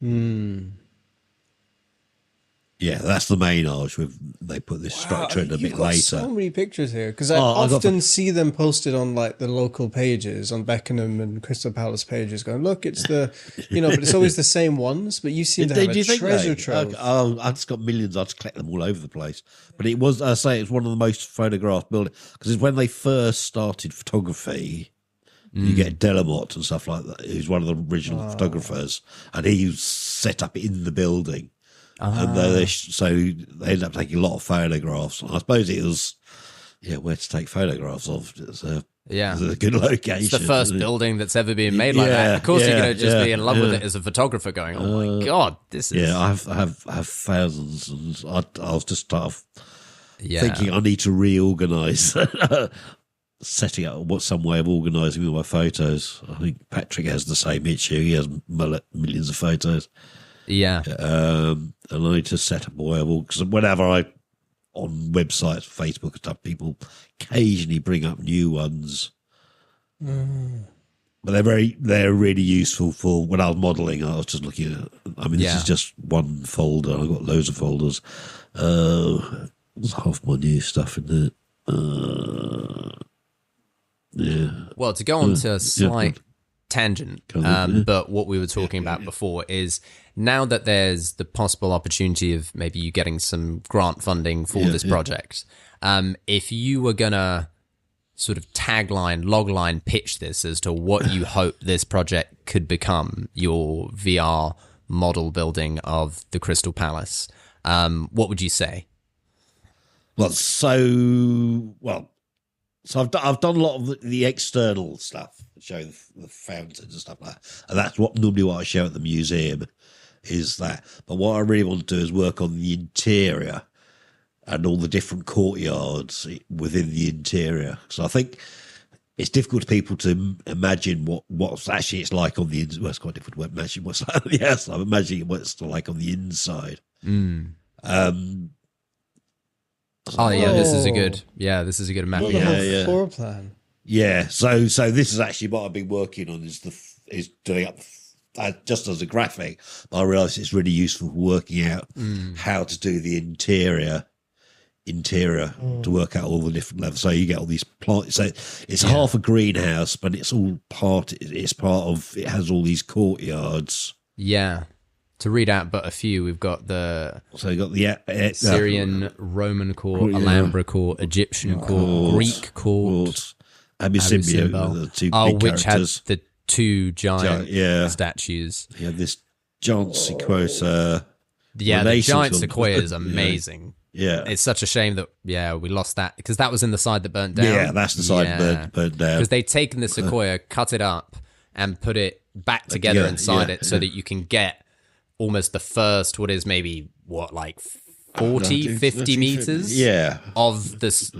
S2: Yeah, that's the main arch. They put this structure in a bit later.
S3: So many pictures here because I often see them posted on like the local pages, on Beckenham and Crystal Palace pages, going, "Look, it's the," but it's always the same ones. But you seem to have a treasure trove.
S2: I just got millions. I just collect them all over the place. But it was, I say, it's one of the most photographed buildings because it's when they first started photography. You get Delamott and stuff like that. He's one of the original photographers, and he was set up in the building. And so they ended up taking a lot of photographs. I suppose it was, where to take photographs of. It's a good location.
S1: It's the first building that's ever been made like that. Of course, you're going to just be in love with it as a photographer going, oh my God, this is...
S2: Yeah, I have thousands. And I was just thinking I need to reorganise, setting up some way of organising all my photos. I think Patrick has the same issue. He has millions of photos.
S1: Yeah.
S2: And I need to set up a way of all, because whenever on websites, Facebook and stuff, people occasionally bring up new ones. But they're really useful for when I was modelling. I was just looking at, this is just one folder. I've got loads of folders. There's half my new stuff in there.
S1: Well, to go on to a slight tangent, but what we were talking about before is now that there's the possible opportunity of maybe you getting some grant funding for this project, if you were gonna sort of logline pitch this as to what you hope this project could become, your VR model building of the Crystal Palace, what would you say?
S2: So I've done a lot of the external stuff, showing the fountains and stuff like that, and that's normally what I show at the museum is that. But what I really want to do is work on the interior and all the different courtyards within the interior. So I think it's difficult for people to imagine what's actually it's like on the inside. Well, it's quite difficult to imagine what's like on the outside. I'm imagining what it's like on the inside.
S1: This is a good imagination.
S3: Floor plan.
S2: Yeah, so this is actually what I've been working on is doing up just as a graphic. But I realise it's really useful for working out how to do the interior to work out all the different levels. So you get all these plants. So it's half a greenhouse, but it's all part. It's part of. It has all these courtyards.
S1: Yeah. To read out but a few, we've got the Syrian Roman court, Alhambra court, Egyptian court, Greek court,
S2: Abu Simbel, the two big
S1: which
S2: characters.
S1: had the two giant statues.
S2: You have this giant sequoia.
S1: The giant sequoia is amazing.
S2: Yeah.
S1: It's such a shame that, we lost that because that was in the side that burnt down.
S2: Yeah, that's the side that burnt down.
S1: Because they'd taken the sequoia, cut it up, and put it back together inside it so that you can get almost the first, what is maybe, 40, 50 meters of this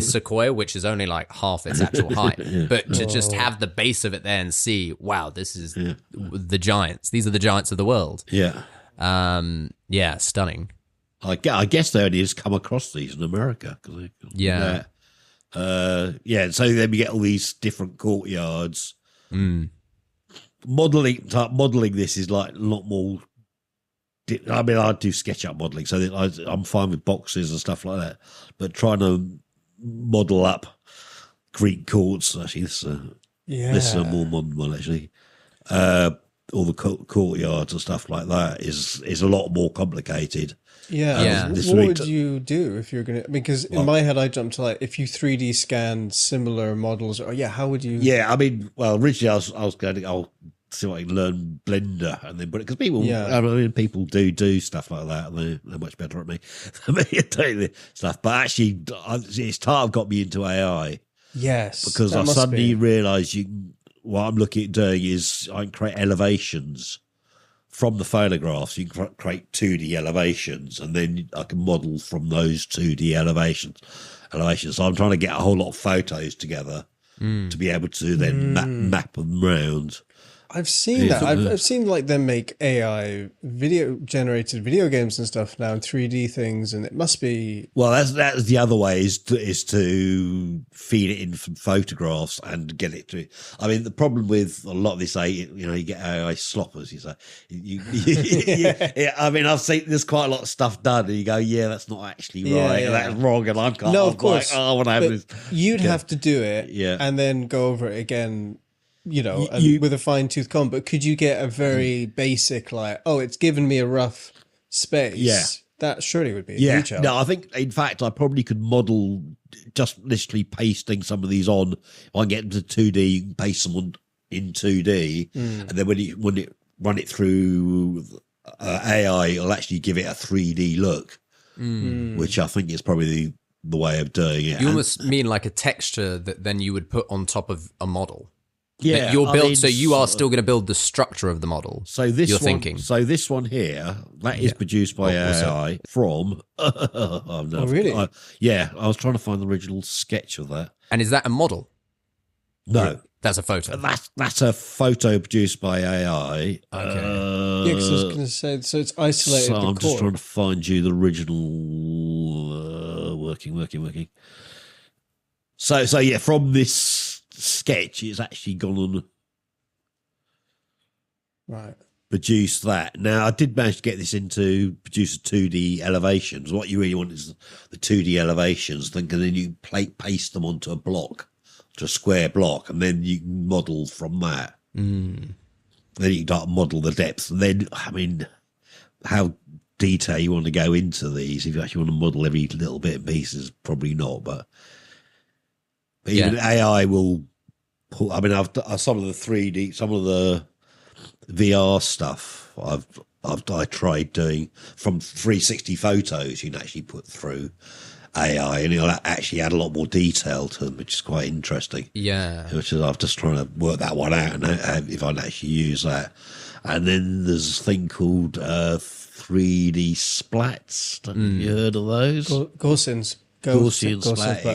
S1: sequoia, which is only like half its actual height. But to just have the base of it there and see, wow, this is the giants. These are the giants of the world.
S2: Yeah.
S1: Stunning.
S2: I guess they only just come across these in America. So then we get all these different courtyards. Modeling this is like a lot more. I mean, I do SketchUp modeling, so I'm fine with boxes and stuff like that. But trying to model up Greek courts, actually, this is a more modern one, actually. All the courtyards and stuff like that is a lot more complicated.
S3: What would you do if you're going to... Because in my head, I jumped to if you 3D scanned similar models, how would you...
S2: Yeah, I mean, originally I was going to... see what I can learn Blender and then put it, because people, people do stuff like that. And they're much better at me than me at doing this stuff. But actually, it's got me into AI.
S3: Yes,
S2: because I suddenly realised what I'm looking at doing is I can create elevations from the photographs. You can create 2D elevations, and then I can model from those 2D elevations. So I'm trying to get a whole lot of photos together to be able to then map them around.
S3: I've seen that. I've seen like them make AI generated video games and stuff now, and 3D things, and it must be.
S2: Well, that's the other way is to feed it in from photographs and get it to. I mean, the problem with a lot of this, you get AI sloppers. You say, I mean, I've seen there's quite a lot of stuff done, and you go, yeah, that's not actually right, and that's wrong, and I can't.
S3: No, of course.
S2: Like, I want to have this.
S3: You'd have to do it, and then go over it again. With a fine-tooth comb, but could you get a very basic, like, it's given me a rough space? Yeah. That surely would be a huge help.
S2: No, I think, in fact, I probably could model just literally pasting some of these on. If I get into 2D, you can paste them on in 2D, and then when it run it through AI, it'll actually give it a 3D look, which I think is probably the way of doing it.
S1: You almost mean like a texture that then you would put on top of a model.
S2: Yeah,
S1: so you are still going to build the structure of the model.
S2: So this one here, that is produced by AI from.
S3: Really?
S2: I was trying to find the original sketch of that.
S1: And is that a model?
S2: No,
S1: that's a photo.
S2: That's a photo produced by AI.
S3: Okay. Because I was going to say, so it's isolated.
S2: So I'm just trying to find you the original. Working. So from this sketch, it's actually gone on produce that. Now I did manage to get this into produce 2D elevations. What you really want is the 2D elevations, and then you paste them onto a square block, and then you can model from that. Then you can model the depth, and then how detail you want to go into these. If you actually want to model every little bit and pieces, probably not, but even AI will pull. I mean, I've some of the 3D, some of the VR stuff I tried doing from 360 photos. You can actually put through AI, and it'll actually add a lot more detail to them, which is quite interesting.
S1: Yeah,
S2: which is I'm just trying to work that one out, and if I'd actually use that. And then there's a thing called 3D splats. Have you heard of those?
S3: Gaussian splat.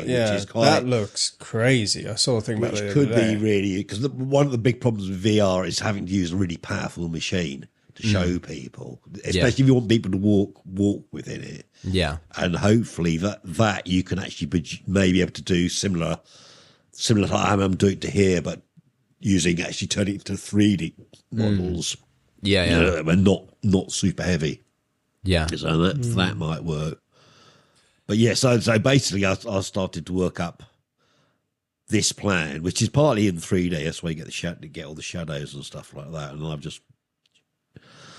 S3: Yeah, which is that looks crazy. I saw a thing about it. Which could be
S2: really, because one of the big problems with VR is having to use a really powerful machine to show people, especially if you want people to walk within it.
S1: Yeah,
S2: and hopefully that you can actually maybe able to do similar to how I'm doing to here, but turning it into 3D models. And not super heavy.
S1: Yeah,
S2: so that might work. But so basically, I started to work up this plan, which is partly in 3D. That's why you get all the shadows and stuff like that. And I've just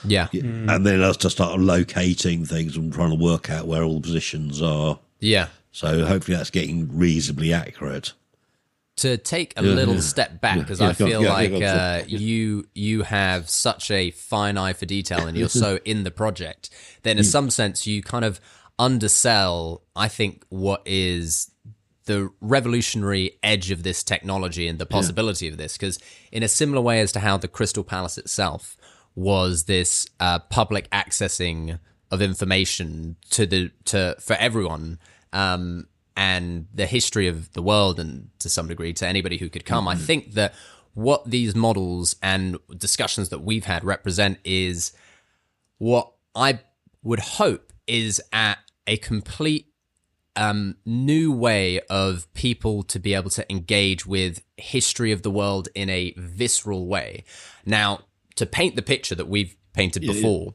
S2: and then I just started locating things and trying to work out where all the positions are.
S1: Yeah.
S2: So hopefully that's getting reasonably accurate.
S1: To take a little step back, because I feel like you have such a fine eye for detail and you're so in the project, then in some sense you kind of undersell, I think, what is the revolutionary edge of this technology and the possibility of this. Because in a similar way as to how the Crystal Palace itself was this public accessing of information for everyone, and the history of the world, and to some degree to anybody who could come. I think that what these models and discussions that we've had represent is what I would hope is at a complete new way of people to be able to engage with history of the world in a visceral way. Now, to paint the picture that we've painted before,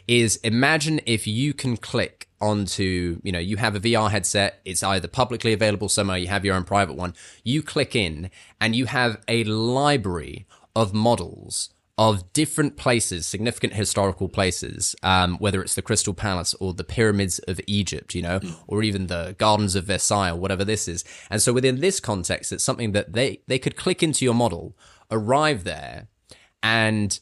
S1: is imagine if you can click onto, you have a VR headset, it's either publicly available somewhere, you have your own private one, you click in and you have a library of models of different places, significant historical places, whether it's the Crystal Palace or the pyramids of Egypt, or even the gardens of Versailles, or whatever this is. And so within this context, it's something that they could click into your model, arrive there, and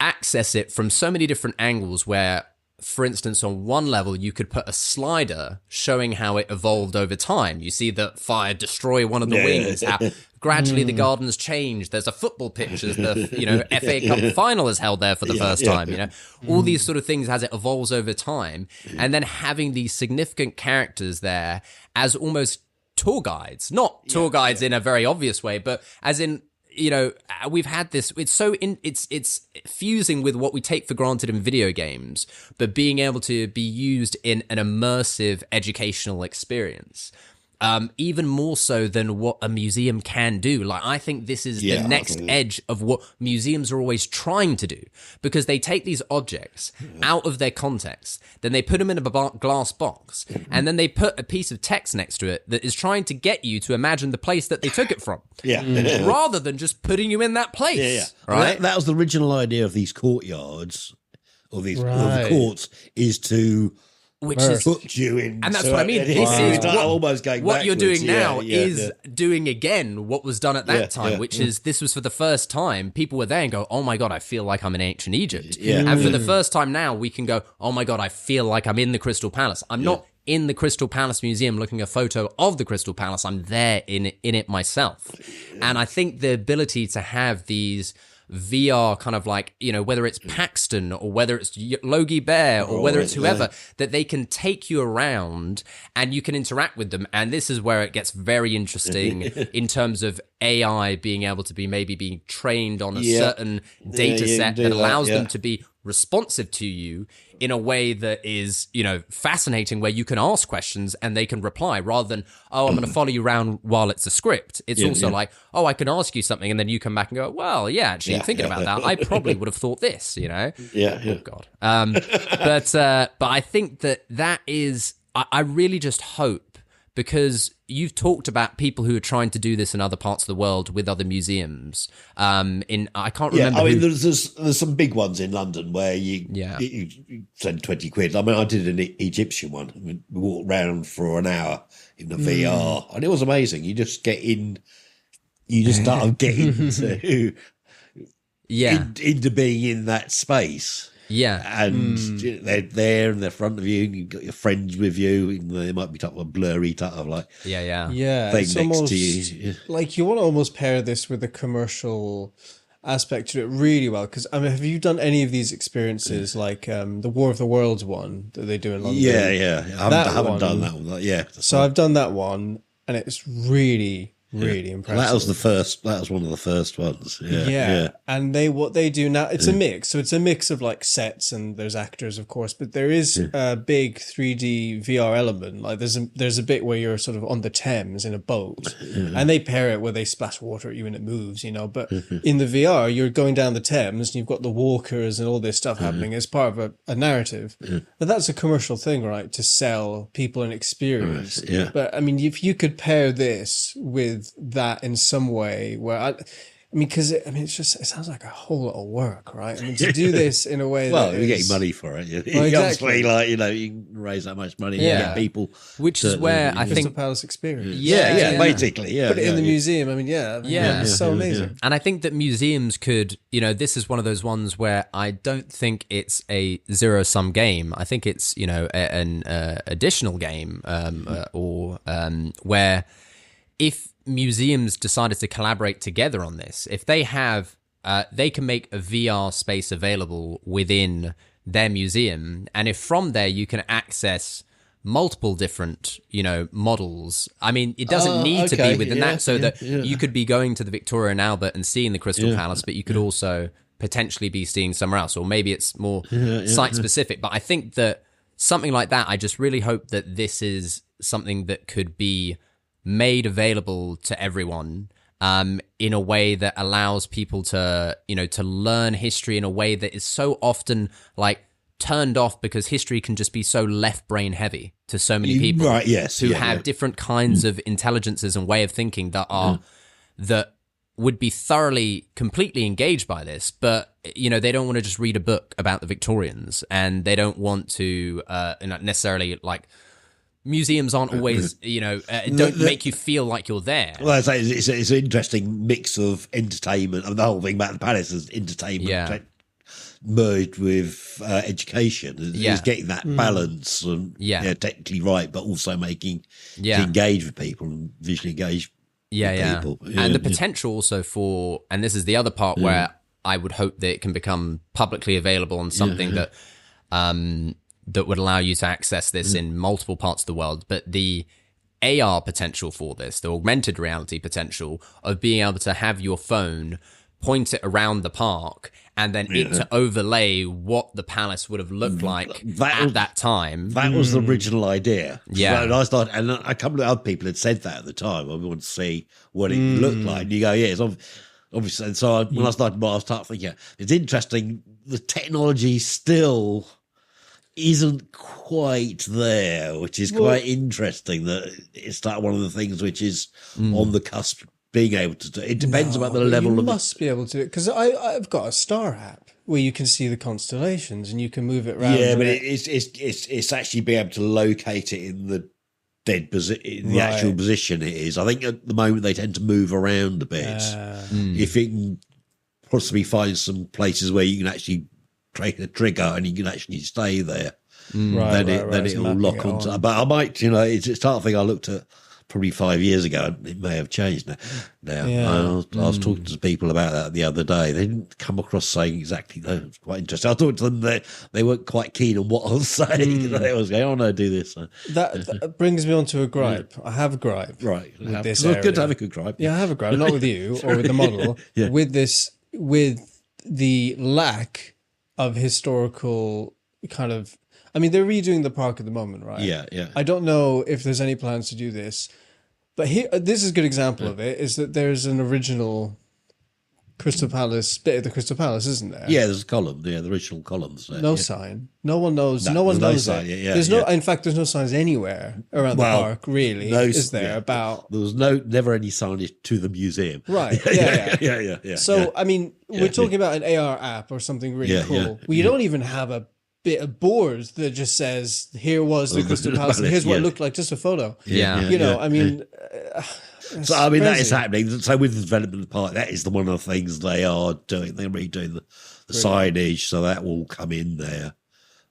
S1: access it from so many different angles where, for instance, on one level, you could put a slider showing how it evolved over time. You see the fire destroy one of the wings, how gradually the gardens change. There's a football pitch as the, FA Cup final is held there for the first time, all these sort of things as it evolves over time. And then having these significant characters there as almost tour guides, not tour guides in a very obvious way, but as in, we've had this. It's fusing with what we take for granted in video games, but being able to be used in an immersive educational experience. Even more so than what a museum can do. Like, I think this is the next edge of what museums are always trying to do, because they take these objects out of their context, then they put them in a glass box, and then they put a piece of text next to it that is trying to get you to imagine the place that they took it from. Rather than just putting you in that place. Right?
S2: That was the original idea of these courtyards, or these or the courts, is to...
S1: Which is
S2: put you in,
S1: and that's what I mean. This is
S2: almost going
S1: what you're doing now is doing again what was done at that time, which is this was for the first time. People were there and go, "Oh my god, I feel like I'm in ancient Egypt." And for the first time now, we can go, "Oh my god, I feel like I'm in the Crystal Palace." I'm not in the Crystal Palace Museum looking at a photo of the Crystal Palace. I'm there in it myself, and I think the ability to have these VR kind of like, whether it's Paxton or whether it's Logie Bear or whether it's whoever, that they can take you around and you can interact with them. And this is where it gets very interesting in terms of AI being able to be maybe being trained on a certain data set that allows them to be responsive to you in a way that is, fascinating, where you can ask questions and they can reply, rather than, oh, I'm going to follow you around while it's a script. It's also like, oh, I can ask you something and then you come back and go, well, actually, thinking about that, I probably would have thought this, Oh, God. But I think that is, I really just hope, because you've talked about people who are trying to do this in other parts of the world with other museums. I can't remember.
S2: I mean, there's some big ones in London where you spend 20 quid. I mean, I did an Egyptian one. We walked around for an hour in the VR, and it was amazing. You just get in. You just start getting into being in that space. And they're there in the front of you, and you've got your friends with you, and they might be type of a blurry type of like
S1: thing
S3: it's
S2: next
S3: almost,
S2: to you.
S3: Like, you want to almost pair this with the commercial aspect to it really well, because I mean, have you done any of these experiences like the War of the Worlds one that they do in London?
S2: I haven't done that one.
S3: So I've done that one, and it's really impressive.
S2: That was one of the first ones.
S3: And what they do now, it's a mix. So it's a mix of like sets, and there's actors, of course, but there is a big 3D VR element. Like there's a bit where you're sort of on the Thames in a boat, and they pair it where they splash water at you and it moves, But in the VR, you're going down the Thames and you've got the walkers and all this stuff happening as part of a narrative. But that's a commercial thing, right? To sell people an experience. But I mean, if you could pair this with that in some way, where because it sounds like a whole lot of work, right? I mean, to do this in a way
S2: you're getting money for it. Obviously, like, you can raise that much money and get people.
S1: Which is where I think
S3: Crystal Palace experience.
S2: Basically,
S3: Put it in the museum. I mean, it's so amazing.
S1: And I think that museums could, this is one of those ones where I don't think it's a zero-sum game. I think it's, an additional game, or where if museums decided to collaborate together on this, if they have, they can make a VR space available within their museum, and if from there you can access multiple different, models. I mean, it doesn't need to be within that, so that you could be going to the Victoria and Albert and seeing the Crystal Palace, but you could also potentially be seeing somewhere else, or maybe it's more site specific. But I think that something like that, I just really hope that this is something that could be made available to everyone in a way that allows people to, to learn history in a way that is so often like turned off, because history can just be so left brain heavy to so many people who have different kinds of intelligences and way of thinking that are that would be thoroughly, completely engaged by this, but they don't want to just read a book about the Victorians, and they don't want to necessarily like. Museums aren't always, don't make you feel like you're there.
S2: Well, I say it's an interesting mix of entertainment. I mean, the whole thing about the palace is entertainment merged with education. It's getting that balance and technically right, but also making to engage with people and visually engage with people.
S1: And the potential also for, and this is the other part where I would hope that it can become publicly available on something that that would allow you to access this in multiple parts of the world. But the AR potential for this, the augmented reality potential of being able to have your phone point it around the park and then it to overlay what the palace would have looked like at that time.
S2: That was the original idea.
S1: Yeah.
S2: So I started, and a couple of other people had said that at the time. I wanted to see what it looked like. And you go, yeah, it's obviously. And so when I started thinking, it's interesting, the technology still isn't quite there, which is quite interesting. That it's like one of the things which is on the cusp being able to do. It depends about the level of.
S3: You must be able to do it, because I've got a star app where you can see the constellations and you can move it around.
S2: Yeah, but it's actually being able to locate it in the dead position, the actual position it is. I think at the moment they tend to move around a bit. If it can possibly find some places where you can actually create a trigger and you can actually stay there, then it'll lock onto. But I might, it's part of the thing I looked at probably 5 years ago. It may have changed now. I was talking to people about that the other day. They didn't come across saying exactly that. It was quite interesting. I talked to them, they weren't quite keen on what I was saying. They was going, oh no, do this.
S3: That brings me on to a gripe. I have a gripe.
S2: Right.
S3: With this
S2: it's good to have a good gripe.
S3: Yeah, I have a gripe. Not with you or with the model. With the lack of historical kind of. I mean, they're redoing the park at the moment, right?
S2: Yeah.
S3: I don't know if there's any plans to do this, but here, this is a good example of it. Is that there's an original Crystal Palace bit of the Crystal Palace, isn't there?
S2: Yeah, there's a column. Yeah, the original columns. There,
S3: no sign. No one knows. No one knows
S2: sign,
S3: it.
S2: Yeah,
S3: there's no. In fact, there's no signs anywhere around the park. Really, is there about?
S2: There was never any signage to the museum.
S3: Right. Yeah. So I mean, we're talking about an AR app or something really cool. Well, you don't even have a bit of boards that just says, here was the Crystal Palace and here's what it looked like, just a photo. I mean,
S2: so I mean, that is happening. So with the development of the park, that is one of the things they are doing. They're redoing the signage, so that will come in there.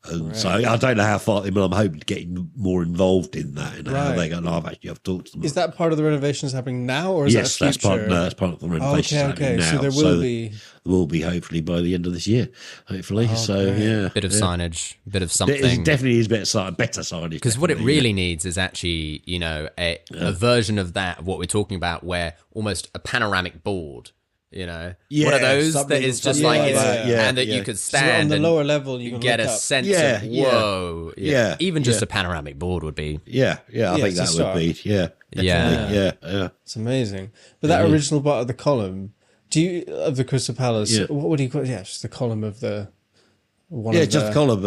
S2: And so I don't know how far, but I'm hoping to get more involved in that and how they go. No, I've talked to them.
S3: Is that part of the renovations happening now, or is that future?
S2: That's part of the renovations happening now.
S3: So there
S2: will be hopefully by the end of this year, hopefully.
S1: Bit of signage, bit of something.
S2: It definitely is better signage.
S1: Because what it really needs is actually, a version of that, of what we're talking about, where almost a panoramic board. One of those that is just and that you could stand
S3: on the lower level, you can
S1: get a sense of whoa, even just a panoramic board would be,
S2: I think that would be, yeah.
S3: It's amazing. But that original part of the column, of the Crystal Palace, what would you call it? Yeah, just the column of the one. Yeah,
S2: just the column.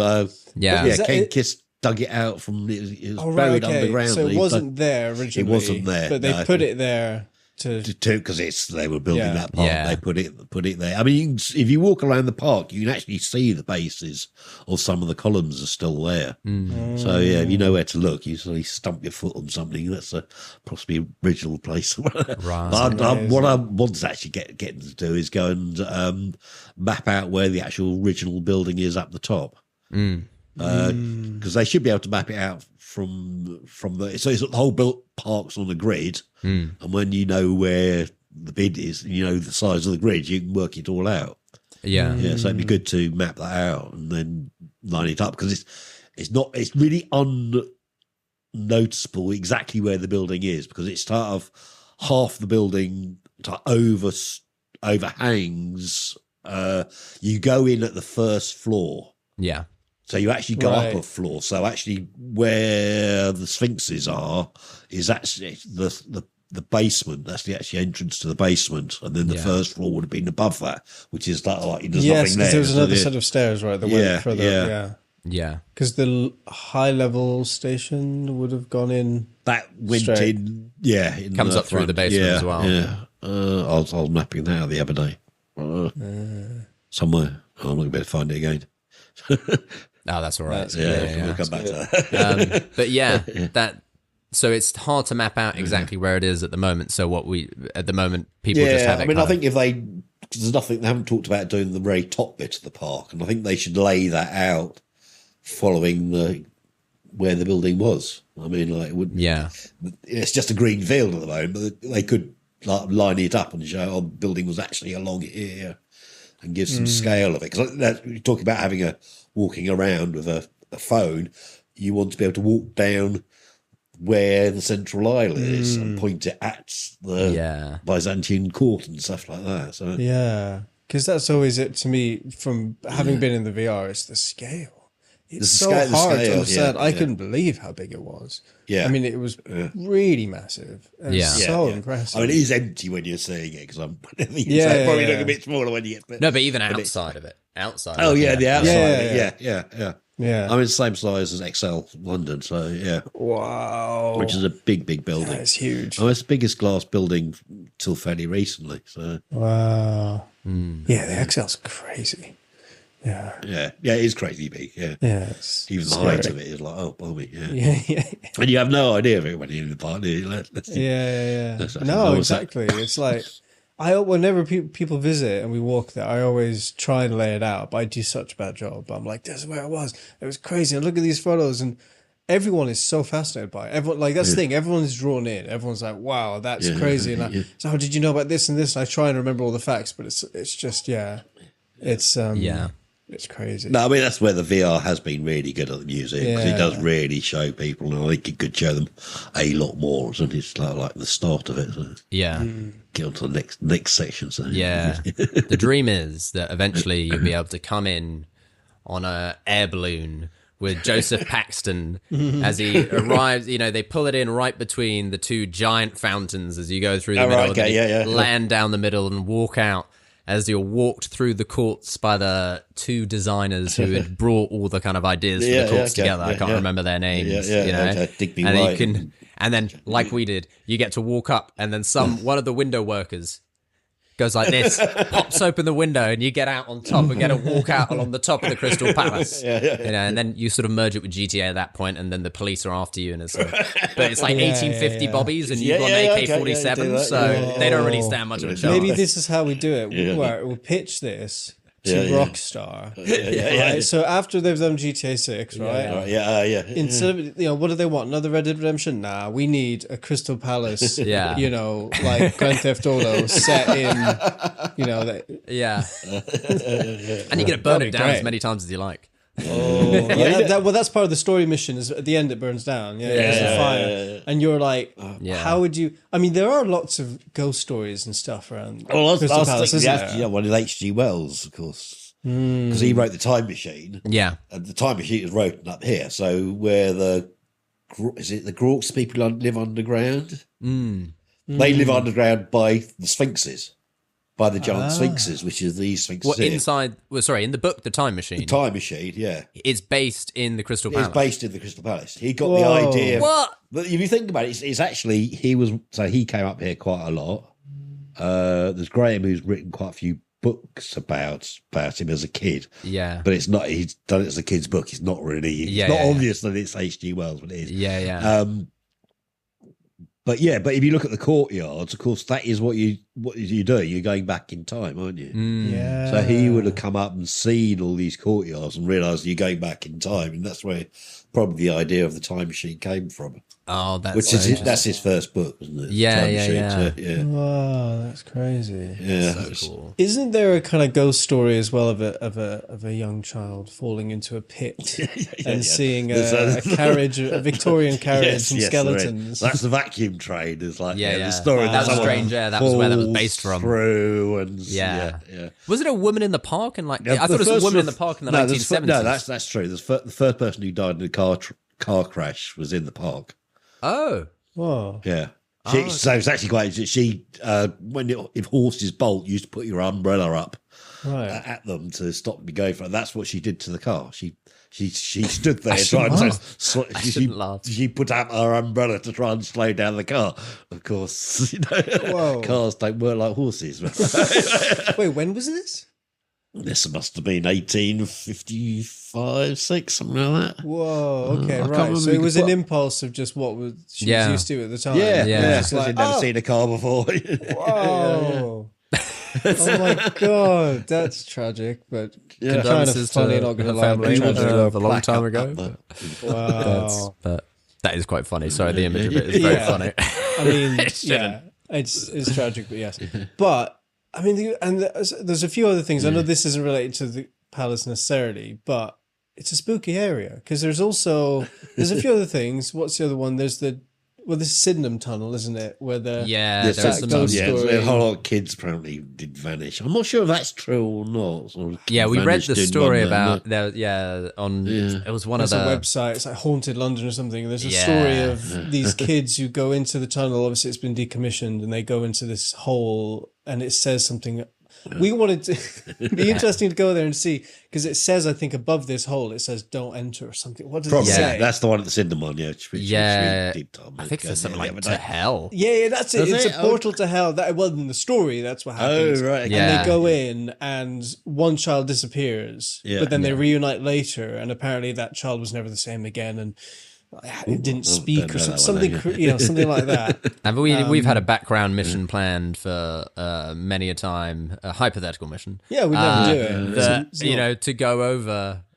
S2: Ken Kiss dug it out from it was buried underground.
S3: So it wasn't there originally.
S2: It wasn't there,
S3: but they put it there.
S2: Because they were building that park, they put it there. I mean, if you walk around the park, you can actually see the bases of some of the columns are still there. So if you know where to look, you sort of stump your foot on something. That's a possibly original place. Right. What I want to actually get to do is go and map out where the actual original building is up the top. Because they should be able to map it out from the the whole park's on the grid, and when you know where the bid is, the size of the grid, you can work it all out. So it'd be good to map that out and then line it up, because it's really unnoticeable exactly where the building is, because it's sort of half the building overhangs. You go in at the first floor. So you actually go up a floor. So actually, where the Sphinxes are is actually the basement. That's the actual entrance to the basement, and then the first floor would have been above that, which is there's nothing there.
S3: Yes, because there was another set of stairs, right? That went further.
S1: Yeah.
S3: Because the high level station would have gone in.
S2: That went straight. In
S1: comes up through the basement as well.
S2: Yeah. I was mapping that out the other day. Somewhere. I'm not going to be able to find it again.
S1: Oh, that's all right.
S2: We'll come back to that.
S1: But so it's hard to map out exactly where it is at the moment. So at the moment, people just have it.
S2: I mean, I think there's nothing, they haven't talked about doing the very top bit of the park, and I think they should lay that out following where the building was. I mean, it's just a green field at the moment, but they could line it up and show, the building was actually along here, and give some scale of it. Because you're talking about walking around with a phone, you want to be able to walk down where the central aisle is and point it at the Byzantine court and stuff like that. So
S3: yeah, because that's always it to me from having been in the VR. It's the scale. It's so hard to understand. I couldn't believe how big it was. Yeah, I mean, it was really massive. So impressive.
S2: I mean, it is empty when you're seeing it because I'm probably look a bit smaller when you get.
S1: No, but even outside of it, outside.
S2: Oh yeah, the outside.
S3: Yeah.
S2: I mean, same size as XL London, so yeah.
S3: Wow.
S2: Which is a big building.
S3: That's huge.
S2: Oh, it's the biggest glass building till fairly recently. So
S3: wow. Yeah, the XL's crazy. Yeah.
S2: Yeah, it is crazy big. Yeah.
S3: Yeah.
S2: Even the height of it is like, oh, blimey. Yeah. And you have no idea of it when you're in the park.
S3: No, exactly. It's like whenever people visit and we walk there, I always try and lay it out, but I do such a bad job. But I'm like, this is where it was. It was crazy. And look at these photos, and everyone is so fascinated by it. Everyone, like, that's the thing. Everyone is drawn in. Everyone's like, wow, that's crazy. And so how did you know about this and this? And I try and remember all the facts, but it's just it's crazy.
S2: No, I mean, that's where the VR has been really good at the museum, because it does really show people, and I think it could show them a lot more, and it's like the start of it. So.
S1: Yeah.
S2: Get on to the next section. So.
S1: Yeah. The dream is that eventually you'll be able to come in on a air balloon with Joseph Paxton as he arrives. You know, they pull it in right between the two giant fountains as you go through the middle.
S2: Right,
S1: land down the middle and walk out as you're walked through the courts by the two designers who had brought all the kind of ideas for the courts together. I can't remember their names. You know?
S2: Digby
S1: and
S2: White.
S1: And then, like we did, you get to walk up, and then one of the window workers goes like this, pops open the window, and you get out on top and get to walk out along the top of the Crystal Palace. You know, and then you sort of merge it with GTA at that point, and then the police are after you, and it's like, but it's like 1850 bobbies, and you've got an AK-47, so they don't really stand much of a chance.
S3: Maybe this is how we do it. Where we'll pitch this to Rockstar. Right? So after they've done GTA 6, right? Instead of, what do they want? Another Red Dead Redemption? Nah, we need a Crystal Palace, like Grand Theft Auto set in,
S1: and you get to burn it down as many times as you like.
S3: That's part of the story mission. Is at the end it burns down. There's a fire, and you're like, how would you? I mean, there are lots of ghost stories and stuff around.
S2: Well, Crystal Palace, one of H.G. Wells, of course, because he wrote the Time Machine.
S1: Yeah,
S2: and the Time Machine is written up here. So where the Grauks people live underground? They live underground by the Sphinxes. By the giant sphinxes, which is these sphinxes.
S1: In the book, The Time Machine.
S2: The Time Machine, yeah.
S1: It's based in the Crystal Palace.
S2: It's based in the Crystal Palace. He got the idea.
S1: What?
S2: But if you think about it, it's actually, he came up here quite a lot. There's Graham, who's written quite a few books about him as a kid.
S1: Yeah.
S2: But it's not, he's done it as a kid's book. It's not really, it's not obvious that it's H.G. Wells, but it is.
S1: Yeah.
S2: But if you look at the courtyards, of course, that is what you do. You're going back in time, aren't you?
S3: Yeah.
S2: So he would have come up and seen all these courtyards and realised you're going back in time, and that's where probably the idea of the time machine came from.
S1: Oh, that's
S2: his first book, wasn't it?
S3: Yeah. Wow, that's crazy.
S2: Yeah,
S1: so cool.
S3: Isn't there a kind of ghost story as well of a young child falling into a pit and seeing a carriage, a Victorian carriage and skeletons?
S2: That's the vacuum train. Is like
S1: the
S2: story.
S1: That was strange. Yeah, that was where that was based from.
S2: Through and
S1: Was it a woman in the park? And I thought it was a woman in the park in the 1970s.
S2: No, that's true. The first person who died in a car crash was in the park.
S1: Oh.
S3: Whoa.
S2: Yeah. So it's actually quite. If horses bolt, you used to put your umbrella up at them to stop me going for it. That's what she did to the car. She stood there trying to. She put out her umbrella to try and slow down the car. Of course, cars don't work like horses.
S3: Wait, when was this?
S2: This must have been 1855, 6, something like that.
S3: Whoa, okay, right. So it was an impulse of just what she was used to at the time.
S2: Yeah. She'd never seen a car before.
S3: Whoa. Oh my God, that's tragic, but kind of funny, not going to lie.
S1: A long time ago.
S3: Wow.
S1: But that is quite funny. Sorry, the image of it is very funny.
S3: I mean, it's tragic, but yes. But I mean, and there's a few other things. I know this isn't related to the palace necessarily, but it's a spooky area because there's a few other things. What's the other one? There's this is Sydenham Tunnel, isn't it? Where
S1: there's some
S3: ghost
S2: a
S3: story.
S2: whole lot of kids apparently did vanish. I'm not sure if that's true or not.
S1: We read the story about it was one of the
S3: website. It's like Haunted London or something. There's a story of these kids who go into the tunnel. Obviously, it's been decommissioned, and they go into this hole, and it says something. We wanted to it'd be interesting to go there and see because it says, I think, above this hole, it says "Don't enter" or something. What does it say?
S2: That's the one at the Sydenham one.
S1: I think there's something like to hell.
S3: Yeah, that's it. It's a portal to hell. That in the story, that's what happens.
S2: Oh, right.
S3: And they go in, and one child disappears, but then they reunite later, and apparently that child was never the same again, and it didn't speak or something, something like that.
S1: And we've had a background mission planned for many a time, a hypothetical mission.
S3: Yeah, we never do it.
S1: To go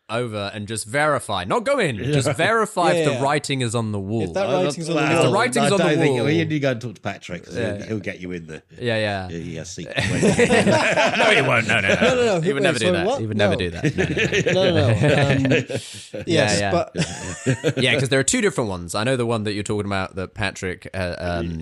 S1: over and just verify, not go in, just verify if the writing is on the wall.
S3: If that writing's on the wall.
S1: If the writing's on the wall.
S2: You need to go and talk to Patrick. He'll get you in there.
S1: Yeah.
S2: He has secret.
S1: No, he won't. No. He would never do that.
S3: What?
S1: He would never do that.
S3: No.
S1: Yeah, because there are two different ones. I know the one that you're talking about that Patrick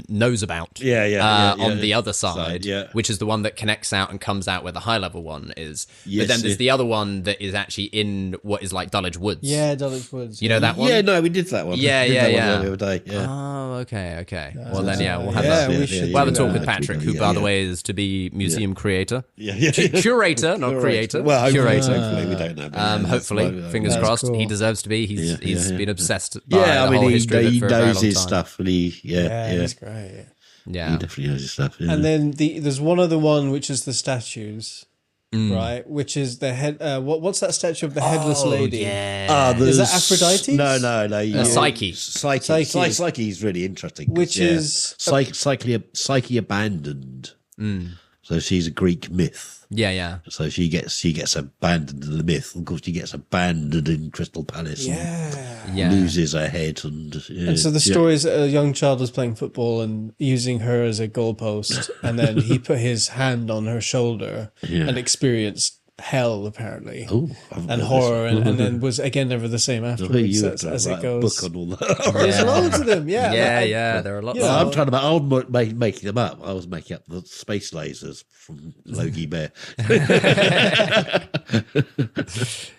S1: knows about. On the other side, which is the one that connects out and comes out where the high level one is. But then there's the other one that is actually in what is like Dulwich Woods.
S3: Yeah, Dulwich Woods.
S1: You know that one?
S2: Yeah, no, we did that one.
S1: Yeah.
S2: The other day. Yeah.
S1: Oh, okay. Well, then, we'll have that. We'll have a talk with Patrick, who, by the way, is to be museum curator. Curator, not creator.
S2: Well,
S1: curator.
S2: Hopefully, we don't know.
S1: Hopefully, fingers crossed. Cool. He deserves to be. He's been obsessed by the whole history of it for a very long time.
S2: He knows his stuff, and
S3: he's great.
S2: Yeah, he definitely knows his stuff. Yeah.
S3: And then there's one other one, which is the statues. Right, which is the head. What's that statue of the headless lady?
S1: Yeah.
S3: Is that Aphrodite?
S2: No.
S1: Psyche.
S2: Psyche is really interesting.
S3: Which is
S2: Psyche abandoned. So she's a Greek myth.
S1: Yeah.
S2: So she gets abandoned in the myth. Of course, she gets abandoned in Crystal Palace.
S3: Yeah.
S2: Loses her head and
S3: so the story is a young child was playing football and using her as a goalpost, and then he put his hand on her shoulder and experienced hell apparently, and horror, and then was again never the same afterwards as it goes.
S2: Book on all that.
S3: There's loads of them.
S1: Yeah. There are lots.
S2: I'm making them up. I was making up the space lasers from Logie Bear.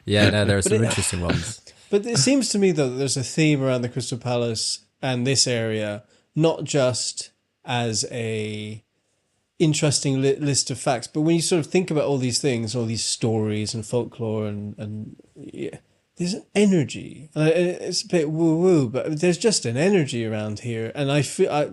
S1: There are some interesting ones.
S3: But it seems to me though that there's a theme around the Crystal Palace and this area, not just as a interesting list of facts, but when you sort of think about all these things, all these stories and folklore and there's an energy. It's a bit woo-woo, but there's just an energy around here, and I feel, I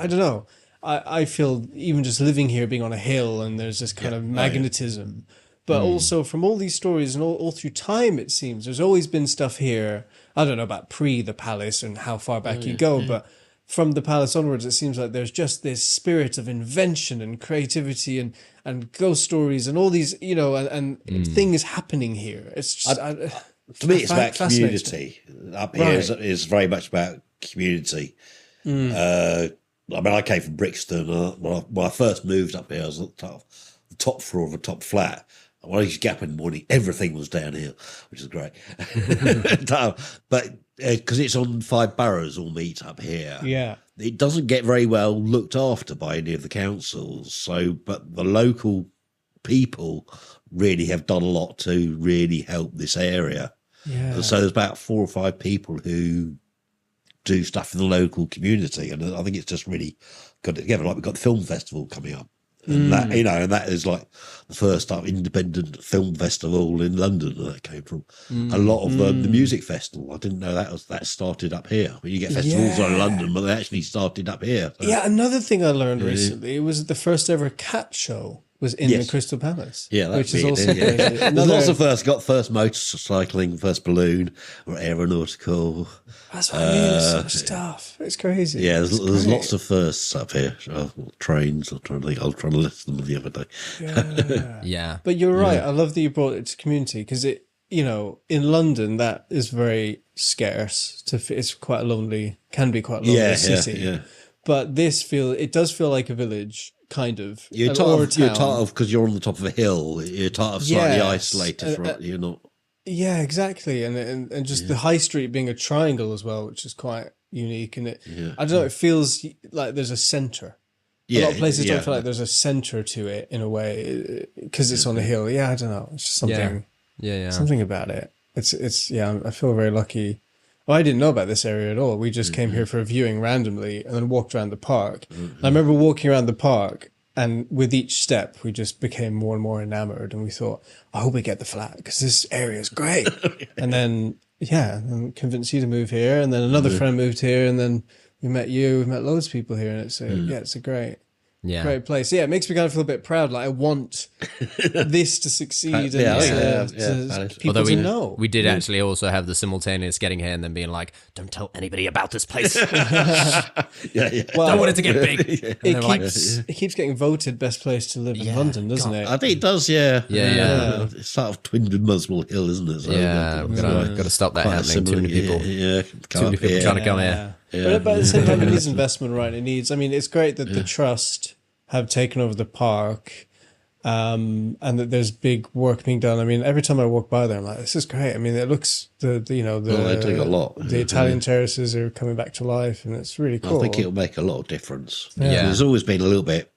S3: don't know, I feel even just living here, being on a hill, and there's this kind of magnetism. But also from all these stories and all through time, it seems there's always been stuff here. I don't know about the palace and how far back you go, but from the palace onwards, it seems like there's just this spirit of invention and creativity and ghost stories and all these, and things happening here. It's just,
S2: to me, it's about community. Up here is very much about community. I came from Brixton. When I first moved up here, I was at the top floor of a top flat. When I used to get up in the morning, everything was downhill, which is great. But because it's on 5 boroughs all meet up here.
S3: Yeah.
S2: It doesn't get very well looked after by any of the councils. But the local people really have done a lot to really help this area.
S3: Yeah.
S2: So there's about 4 or 5 people who do stuff in the local community. And I think it's just really got it together. Like we've got the film festival coming up. And that, and that is like the first independent film festival in London that came from. A lot of the music festival, I didn't know that started up here. You get festivals in London, but they actually started up here. So.
S3: Yeah, another thing I learned recently, it was the first ever cat show was in the Crystal Palace.
S2: Yeah,
S3: which is also crazy.
S2: There's lots of first. Got first motorcycling, first balloon, or aeronautical.
S3: That's what I mean. It's so much stuff. It's crazy.
S2: Yeah, there's lots of firsts up here. Trains. I was trying to list them the other day.
S1: Yeah.
S3: But you're right. I love that you brought it to community because it, in London that is very scarce. It's quite a lonely, can be quite a lonely city.
S2: Yeah.
S3: But it does feel like a village. Kind of.
S2: You're part of because you're on the top of a hill. You're part of slightly isolated. You're not.
S3: Yeah, exactly, and just the high street being a triangle as well, which is quite unique. And I don't know, it feels like there's a center. A lot of places don't feel like there's a center to it in a way because it's on a hill. Yeah, I don't know. It's just something.
S1: Yeah.
S3: Something about it. It's. Yeah, I feel very lucky. Well, I didn't know about this area at all. We just came here for a viewing randomly and then walked around the park. And I remember walking around the park, and with each step, we just became more and more enamored. And we thought, I hope we get the flat because this area is great. And then, and convinced you to move here. And then another friend moved here. And then we met you. We met loads of people here. And it's a great place. Yeah, it makes me kind of feel a bit proud. Like I want this to succeed and people to know.
S1: We did actually also have the simultaneous getting here and then being like, don't tell anybody about this place. Well, don't want it to get big.
S3: It keeps getting voted best place to live in London, doesn't it?
S2: I think it does, yeah. It's sort of twinned with Muswell Hill, isn't it? So
S1: we've got to stop that happening. Too many people. Too many people trying to come here.
S3: Yeah. But at the same time, it needs investment, right? It needs. I mean, it's great that the trust have taken over the park, and that there's big work being done. I mean, every time I walk by there, I'm like, this is great. I mean, it looks they're doing a lot. The Italian terraces are coming back to life, and it's really cool.
S2: I think it'll make a lot of difference. Yeah. There's always been a little bit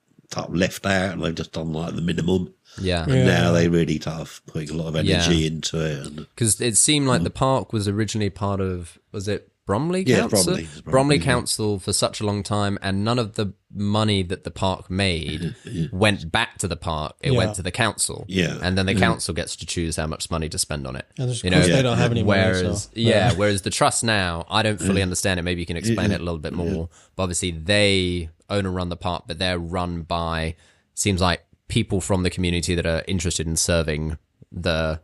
S2: left out, and they've just done like the minimum.
S1: And
S2: now they really putting a lot of energy into it.
S1: Because it seemed like the park was originally part of, was it Bromley Council? Bromley Council for such a long time, and none of the money that the park made went back to the park. It went to the council. And then the council gets to choose how much money to spend on it.
S3: And they don't have any money.
S1: Whereas the trust now, I don't fully understand it. Maybe you can explain it a little bit more. But obviously they own and run the park, but they're run by, seems like, people from the community that are interested in serving the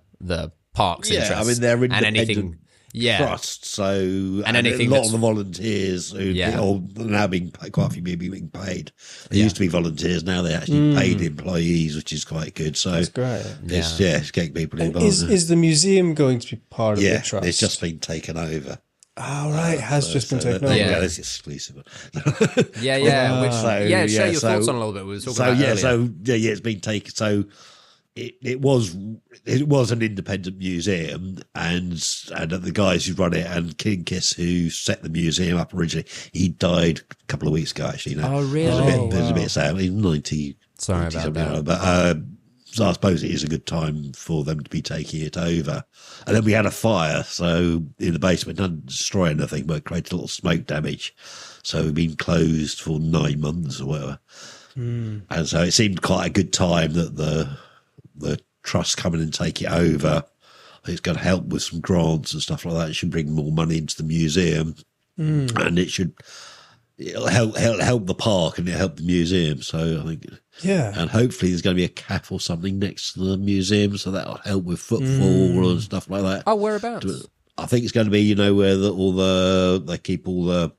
S1: park's interests.
S2: I mean, they're independent trust, so and a lot of the volunteers who are now being paid, quite a few people being paid. They used to be volunteers, now they're actually paid employees, which is quite good. So
S3: that's great.
S2: It's getting people involved.
S3: Is the museum going to be part of the trust?
S2: It's just been taken over.
S3: Oh, right. It has just been taken over.
S2: Yeah, it's exclusive.
S1: Share your thoughts on a little bit. We were talking about earlier.
S2: It's been taken. So it was an independent museum, and the guys who run it, and King Kiss, who set the museum up originally, he died a couple of weeks ago, actually.
S1: Oh, really?
S2: There's a bit sad. He's 90.
S1: Sorry about that.
S2: But so I suppose it is a good time for them to be taking it over. And then we had a fire, so in the basement, didn't destroy anything, but created a little smoke damage. So we've been closed for 9 months or whatever. And so it seemed quite a good time that the trust come in and take it over. It's going to help with some grants and stuff like that. It should bring more money into the museum, and it'll help the park, and it'll help the museum. So I think, and hopefully there's going to be a cafe or something next to the museum, so that'll help with footfall and stuff like that.
S1: Oh, whereabouts?
S2: I think it's going to be, where they keep all the,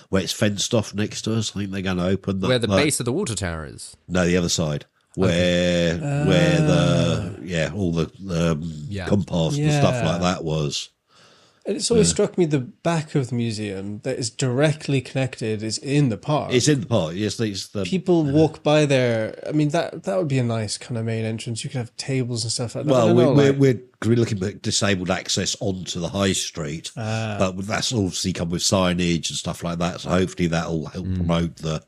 S2: where it's fenced off next to us. I think they're going to open that.
S1: Where the base of the water tower is?
S2: No, the other side. Where all the compost and stuff like that was.
S3: And it's always struck me the back of the museum that is directly connected is in the park.
S2: It's in the park. Yes, it's the
S3: people walk by there. I mean, that would be a nice kind of main entrance. You could have tables and stuff like that.
S2: Well, we're looking at disabled access onto the high street, but that's obviously come with signage and stuff like that. So hopefully that'll help promote the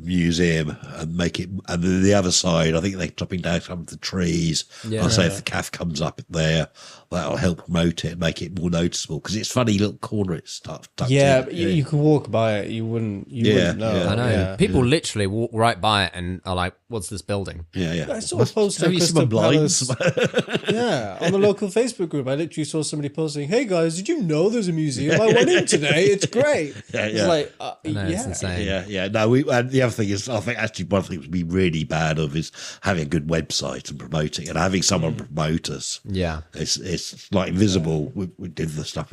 S2: museum and make it. And then the other side, I think they're chopping down some of the trees. I'll say if the calf comes up there, that'll help promote it and make it more noticeable, because it's funny little corner it's stuff.
S3: You could walk by it, you wouldn't know.
S1: I know. People literally walk right by it and are like, "What's this building?"
S3: I saw a post on Crystal Palace. On the local Facebook group, I literally saw somebody posting, "Hey guys, did you know there's a museum? I went in today. It's great." It's like,
S1: it's insane.
S2: No, and the other thing is, I think actually one thing would be really bad of is having a good website and promoting it, and having someone promote us.
S1: Yeah,
S2: it's like Invisible. We did the stuff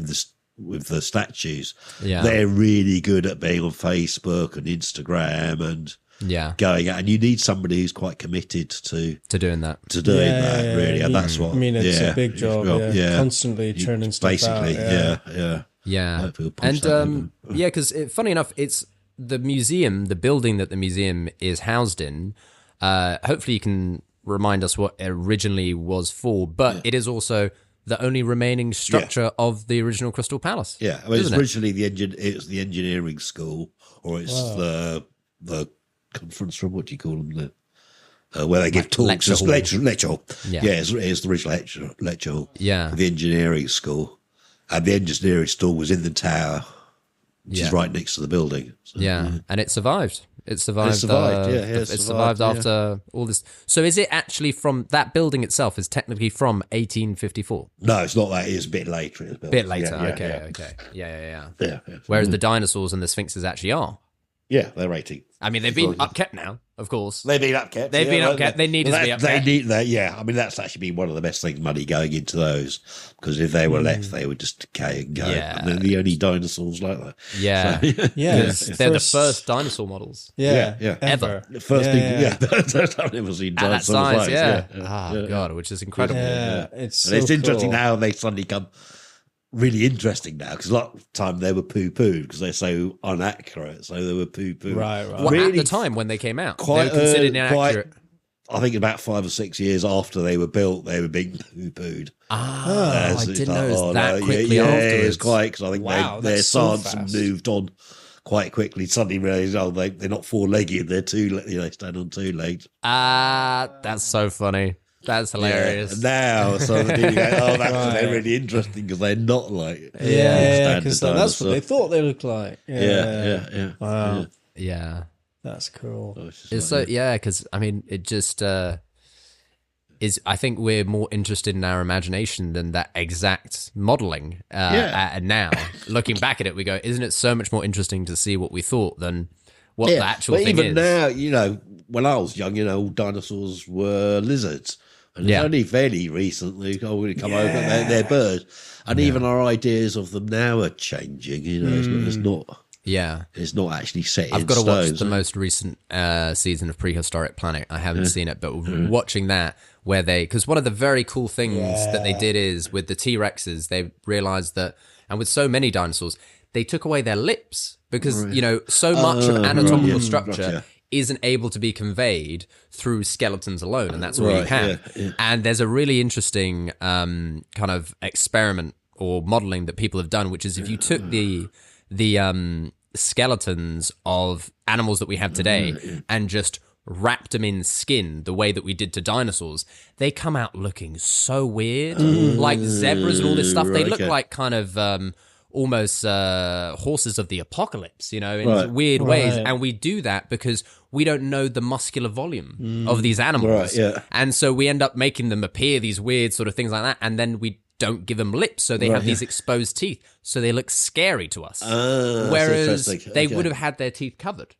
S2: with the statues.
S1: Yeah,
S2: they're really good at being on Facebook and Instagram and going out. And you need somebody who's quite committed to doing that. Really, and that's what.
S3: I mean, it's a big job. Constantly churning stuff
S2: basically,
S3: out.
S1: Yeah. And because funny enough, it's the museum, the building that the museum is housed in. Hopefully you can remind us what it originally was for, but it is also the only remaining structure of the original Crystal Palace.
S2: Yeah, I mean, it's originally it's the engineering school, or it's the conference room. What do you call them? Where they give talks. Lecture hall. Yeah, it's the original lecture hall.
S1: Yeah,
S2: the engineering school, and the engineering school was in the tower, which is right next to the building. So,
S1: and it survived. It survived.
S2: It
S1: survived after all this. So, is it actually from that building itself? Is technically from 1854?
S2: No, it's not that. It's a bit later.
S1: Okay. Yeah. Whereas the dinosaurs and the sphinxes actually are.
S2: Yeah, they're 18.
S1: I mean, they've been upkept now, of course.
S2: They've been upkept.
S1: They've been upkept. They needed to be upkept.
S2: They need that. Yeah, I mean, that's actually been one of the best things, money going into those, because if they were left, they would just decay and go.
S1: Yeah.
S2: And they're the only dinosaurs like that.
S1: Yeah,
S2: So,
S1: they're the first dinosaur models.
S2: Ever. The first people. I've never seen dinosaurs
S1: at that size.
S2: Yeah.
S1: God, which is incredible.
S2: It's interesting how they suddenly come really interesting now, because a lot of the time they were poo-pooed because they're so inaccurate, so they were poo-pooed.
S3: Right.
S1: Well, really, at the time when they came out, they were considered inaccurate.
S2: I think about 5 or 6 years after they were built, they were being poo-pooed.
S1: I didn't know it was that quickly afterwards.
S2: Yeah, it's quite, because I think their science moved on quite quickly. Suddenly realised, they're not four-legged, they're they stand on two legs.
S1: That's so funny. That's hilarious.
S2: Now, so they go, they're really interesting because they're not like
S3: because that's what they thought they looked like.
S2: Yeah.
S3: Wow.
S1: Yeah.
S3: That's cool.
S1: It's because I mean, it just is. I think we're more interested in our imagination than that exact modeling. And now, looking back at it, we go, isn't it so much more interesting to see what we thought than what the actual thing is?
S2: But even now, when I was young, all dinosaurs were lizards. And it's only fairly recently we come over, they're birds. And even our ideas of them now are changing. It's not actually set in stone.
S1: I've got to watch the most recent season of Prehistoric Planet. I haven't seen it, but watching that, where because one of the very cool things that they did is with the T-Rexes, they realized that, and with so many dinosaurs, they took away their lips because, so much of anatomical structure isn't able to be conveyed through skeletons alone, and that's all you have. And there's a really interesting kind of experiment or modeling that people have done, which is if you took the skeletons of animals that we have today and just wrapped them in skin the way that we did to dinosaurs, they come out looking so weird. Like zebras and all this stuff, they look like kind of almost horses of the apocalypse, in weird ways. And we do that because we don't know the muscular volume of these animals. And so we end up making them appear these weird sort of things like that. And then we don't give them lips, so they have these exposed teeth. So they look scary to us. Whereas they would have had their teeth covered.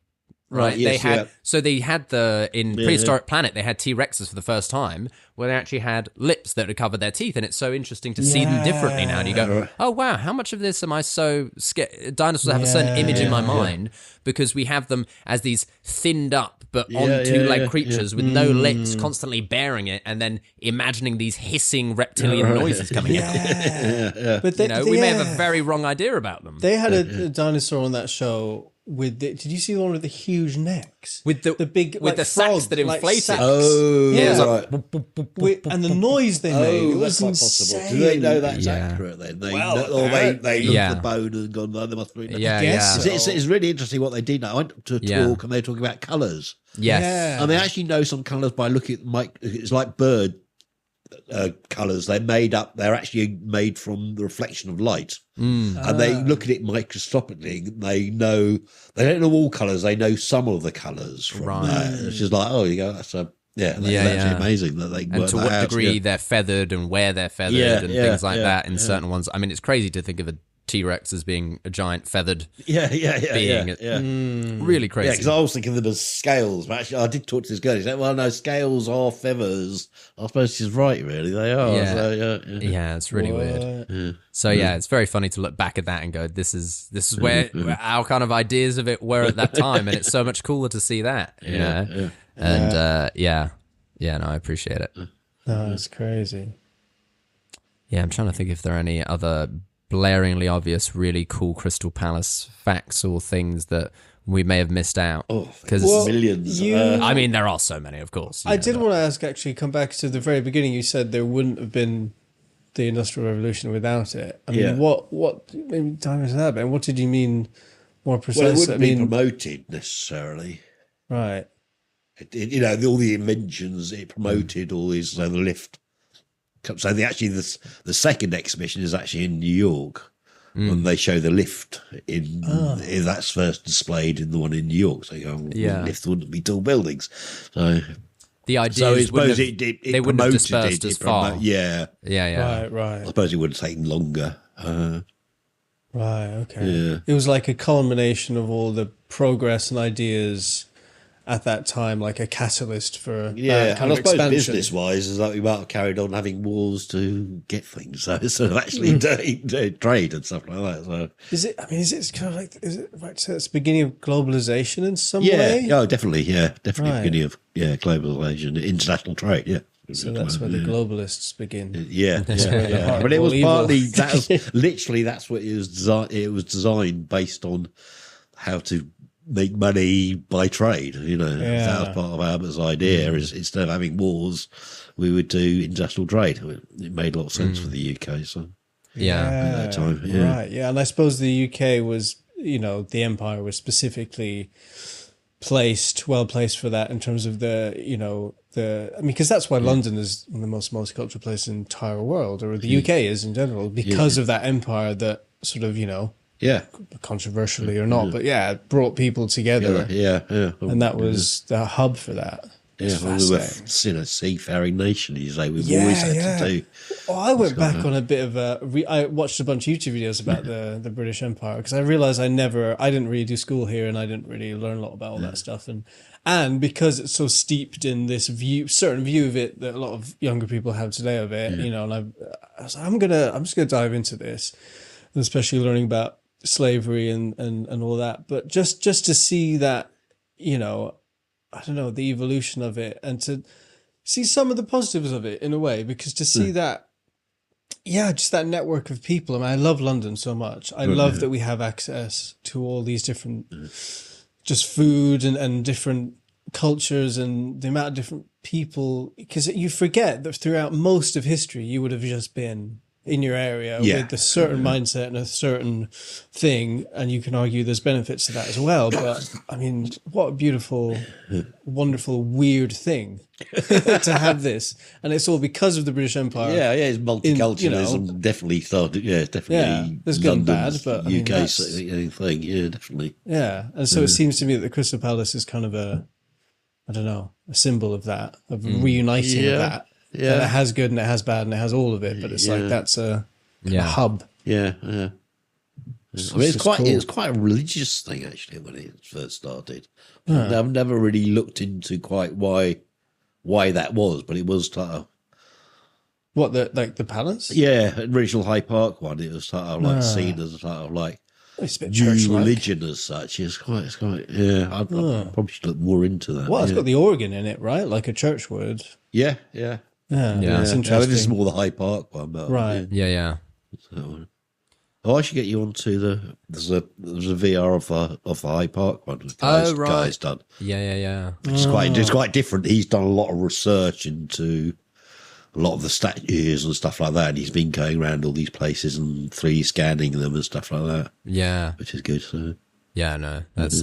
S1: Right, so they had in Prehistoric Planet, they had T-Rexes for the first time, where they actually had lips that had covered their teeth, and it's so interesting to see them differently now. And you go, oh wow, how much of this am I so scared? Dinosaurs have a certain image in my mind because we have them as these thinned up but on two-leg creatures with no lips, constantly bearing it, and then imagining these hissing reptilian noises coming out.
S3: But
S1: we may have a very wrong idea about them.
S3: They had a dinosaur on that show. Did you see the one with the huge necks?
S1: With the
S3: big,
S1: with the sacks that inflated.
S3: And the noise they made, it was insane.
S2: Do they know that's accurate then? They look at the bone and gone, they must be. It's really interesting what they did now. I went to a talk and they were talking about colours.
S1: Yes.
S2: And they actually know some colours by looking at it's like bird colours. They're actually made from the reflection of light. And they look at it microscopically. They don't know all colours, they know some of the colours from that. It's just like, that's actually amazing that they
S1: and to what degree they're feathered and where they're feathered and things like that in certain ones. I mean, it's crazy to think of a T-Rex as being a giant feathered being. Really crazy.
S2: Yeah, because I was thinking of them as scales, but actually I did talk to this girl. She said, well, no, scales are feathers. I suppose she's right, really. They are.
S1: Yeah, it's really weird. So it's very funny to look back at that and go, this is where our kind of ideas of it were at that time, and it's so much cooler to see that, you know? And I appreciate it.
S3: No, it's crazy.
S1: Yeah, I'm trying to think if there are any other blaringly obvious, really cool Crystal Palace facts or things that we may have missed out.
S2: Because millions.
S1: I mean, there are so many, of course.
S3: I did want to ask, actually, come back to the very beginning. You said there wouldn't have been the Industrial Revolution without it. I mean, what maybe time is that? And what did you mean more precisely?
S2: Well, it wouldn't be promoted necessarily.
S3: Right.
S2: All the inventions it promoted, all these, so the lift. So the second exhibition is actually in New York, when they show the lift that's first displayed in the one in New York. So lift wouldn't be tall buildings. So
S1: the idea is they wouldn't have dispersed as far.
S2: Yeah.
S3: Right.
S2: I suppose it would have taken longer.
S3: Right. Okay.
S2: Yeah.
S3: It was like a culmination of all the progress and ideas at that time, like a catalyst for
S2: kind of expansion. Business wise, is that we might have carried on having wars to get things, so instead of actually doing trade and stuff like that. So
S3: is it kind of like, is it right? So it's the beginning of globalization in some way.
S2: Yeah, definitely beginning of globalization, international trade. Yeah.
S3: So that's where the globalists begin.
S2: Yeah. But it was partly that's what it was designed. It was designed based on how to make money by trade. That was part of Albert's idea. Is instead of having wars, we would do industrial trade. It made a lot of sense for the UK. So at that time,
S3: right, and I suppose the UK was, the empire was specifically well placed for that in terms of because that's why London is one of the most multicultural places in the entire world, or the UK is in general, because of that empire that sort of, controversially or not, but it brought people together. And that was the hub for that.
S2: We were a seafaring nation, we've always had to do.
S3: Well, I went back on a bit of I watched a bunch of YouTube videos about the British Empire, because I realised I didn't really do school here, and I didn't really learn a lot about all that stuff. And because it's so steeped in this certain view of it that a lot of younger people have today of it, and I was like, I'm just gonna dive into this, and especially learning about slavery and all that. But just to see that, I don't know, the evolution of it, and to see some of the positives of it in a way, because to see that, just that network of people. I mean, I love London so much. I love that we have access to all these different, just food and different cultures, and the amount of different people, because you forget that throughout most of history, you would have just been in your area with a certain mindset and a certain thing, and you can argue there's benefits to that as well. But I mean, what a beautiful, wonderful, weird thing to have this, and it's all because of the British Empire.
S2: It's multiculturalism. Definitely started. Definitely.
S3: There's good and bad, but
S2: UK thing. Yeah, definitely.
S3: Yeah, and so it seems to me that the Crystal Palace is kind of a symbol of that, of reuniting of that. Yeah, and it has good and it has bad and it has all of it, but it's like that's a hub.
S2: It's quite a religious thing actually when it first started. I've never really looked into quite why that was, but it was sort of
S3: the palace.
S2: Original Hyde Park one. It was sort of like seen as sort of like new religion as such. It's quite. I probably should look more into that.
S3: Well, it's got the organ in it, right? Like a church would.
S2: Yeah.
S3: It's interesting.
S2: This is more the Hyde Park one, but
S3: right.
S1: Yeah.
S2: So, I should get you onto there's a VR of the Hyde Park one. Guy's done.
S1: Yeah.
S2: It's quite different. He's done a lot of research into a lot of the statues and stuff like that, and he's been going around all these places and 3D scanning them and stuff like that.
S1: Yeah,
S2: which is good. So.
S1: Yeah, no, that's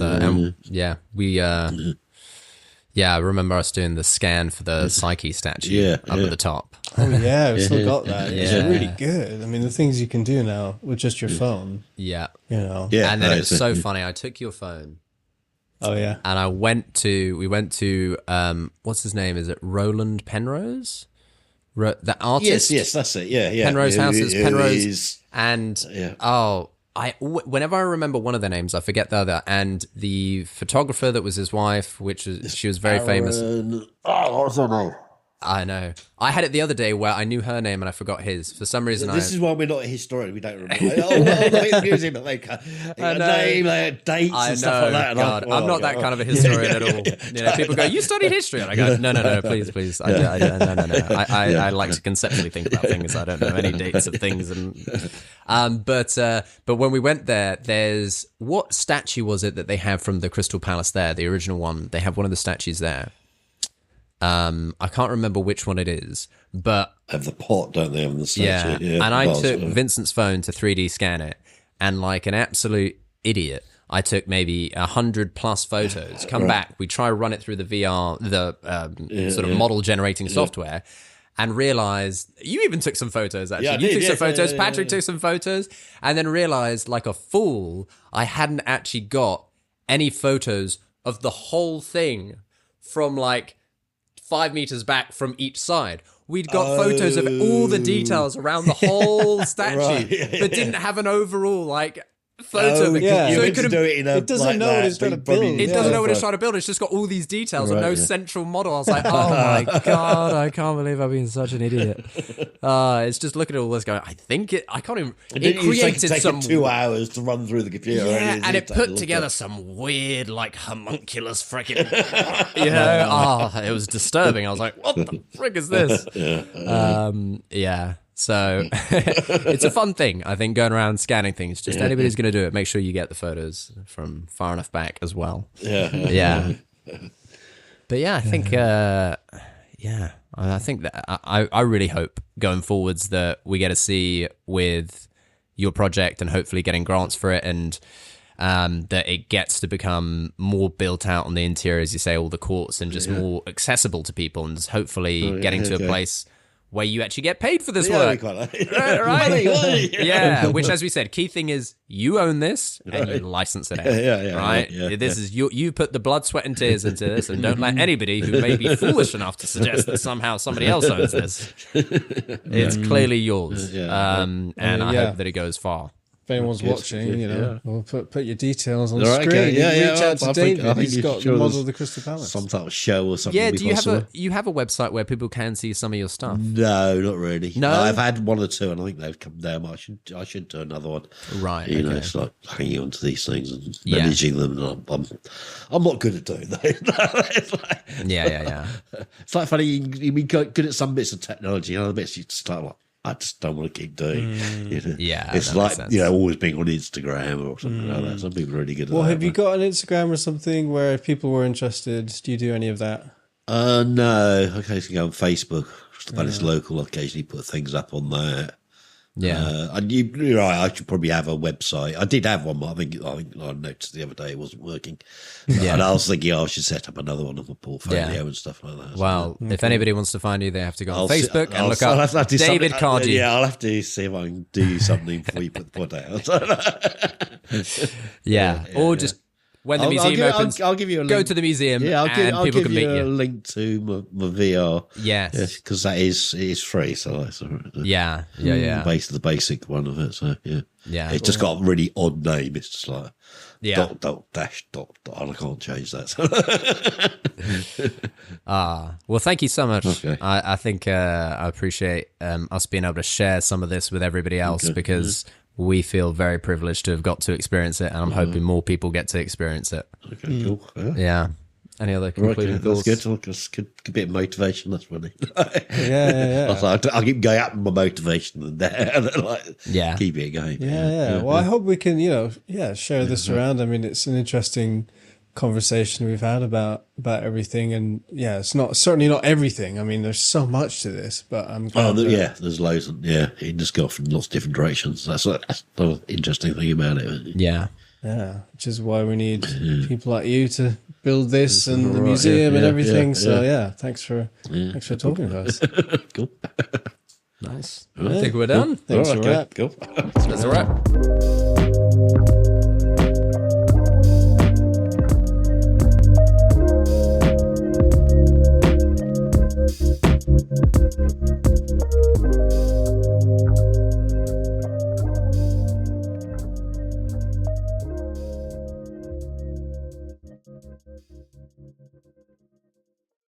S1: I remember us doing the scan for the Psyche statue up at the top.
S3: Oh yeah, we still got that. It's really good. I mean, the things you can do now with just your phone.
S1: Yeah.
S3: Yeah.
S1: And then it was so funny. I took your phone.
S3: Oh yeah.
S1: And we went to what's his name? Is it Roland Penrose? The artist?
S2: Yes, that's it. Yeah.
S1: Penrose Houses, Penrose. And whenever I remember one of their names, I forget the other. And the photographer that was his wife, she was very famous.
S2: What's her name?
S1: I know. I had it the other day where I knew her name and I forgot his. For some reason,
S2: this is why we're not a historian. We don't remember. The museum, name, dates, and stuff like that.
S1: God, I'm not that kind of a historian at all. People go, "You studied history," and I go, "No, please. No. I like to conceptually think about things. I don't know any dates of things." But when we went there, there's what statue was it that they have from the Crystal Palace there, the original one? They have one of the statues there. I can't remember which one it is, but
S2: have the pot, don't they, on the statue?
S1: Yeah. And I took Vincent's phone to 3D scan it, and like an absolute idiot, I took maybe 100+ photos. Come back, we try to run it through the VR, the sort of model generating software, and realized you even took some photos. Actually, you took some photos. Patrick took some photos, and then realized, like a fool, I hadn't actually got any photos of the whole thing from like 5 meters back from each side. We'd got photos of all the details around the whole statue, but didn't have an overall like photo of it.
S3: Yeah.
S2: So
S3: So
S2: it couldn't do it in a.
S3: It doesn't know what it's trying to build.
S1: It doesn't know what it's trying to build. It's just got all these details and no central model. I was like, oh my God, I can't believe I've been such an idiot. It's just looking at all this going, I can't even. It created some.
S2: 2 hours to run through the computer.
S1: Yeah, and it put together some weird, like, homunculus freaking. It was disturbing. I was like, what the frick is this? Yeah. So it's a fun thing, I think, going around scanning things. Just anybody's going to do it, make sure you get the photos from far enough back as well. Yeah. But yeah, I think, I think that I really hope going forwards that we get to see with your project and hopefully getting grants for it, and that it gets to become more built out on the interior, as you say, all the courts, and just more accessible to people, and hopefully getting to a place where you actually get paid for this work. Right? Yeah, which, as we said, key thing is you own this and you license it out. Right? This is you put the blood, sweat, and tears into this, and don't let anybody who may be foolish enough to suggest that somehow somebody else owns this. It's clearly yours. And I hope that it goes far.
S3: If anyone's watching, we'll put your details on the screen. Reach out to David. He's got the model of the Crystal Palace.
S2: Some type of show or something.
S1: Yeah, do you have a website where people can see some of your stuff?
S2: No, not really.
S1: No?
S2: I've had one or two, and I think they've come down. But I should do another one.
S1: Right.
S2: You know, it's like hanging on to these things and managing them. And I'm not good at doing that. It's like funny. You mean good at some bits of technology, and other bits you start like, I just don't want to keep doing.
S1: Yeah,
S2: it's like always being on Instagram or something like that. Some people are really good at that.
S3: Well, have you got an Instagram or something where if people were interested, do you do any of that?
S2: No. I occasionally go on Facebook. But it's local. I occasionally put things up on there.
S1: Yeah,
S2: and you're right. I should probably have a website. I did have one, but I think I noticed the other day it wasn't working. And I was thinking, I should set up another one of my portfolio and stuff like that.
S1: Well, if anybody wants to find you, they have to go on Facebook and look up David Cardew.
S2: Yeah, I'll have to see if I can do something before you put the pod out.
S1: Or just when the museum opens,
S2: I'll give you a link.
S1: Go to the museum and people can meet you.
S2: I'll give you a link to my VR.
S1: Yes.
S2: Because it is free. So the basic one of it. So, yeah. It's just got a really odd name. It's just like dot, and I can't change that.
S1: Well, thank you so much. Okay. I think I appreciate us being able to share some of this with everybody else because we feel very privileged to have got to experience it, and I'm hoping more people get to experience it.
S2: Okay, cool.
S1: Yeah. Any other concluding thoughts?
S2: That's good. That's good. A bit of motivation. That's funny.
S3: I'll
S2: keep going up with my motivation and keep it going.
S3: Yeah. Well, I hope we can, share this around. I mean, it's an interesting conversation we've had about everything, and it's certainly not everything. I mean, there's so much to this, but I'm glad
S2: there's loads of it just go off in lots of different directions. That's the interesting thing about it.
S3: Which is why we need people like you to build this and the museum and everything. Thanks for talking to us.
S2: Cool.
S1: Nice. I think we're done.
S3: Thanks for that.
S2: Cool.
S1: That's a wrap.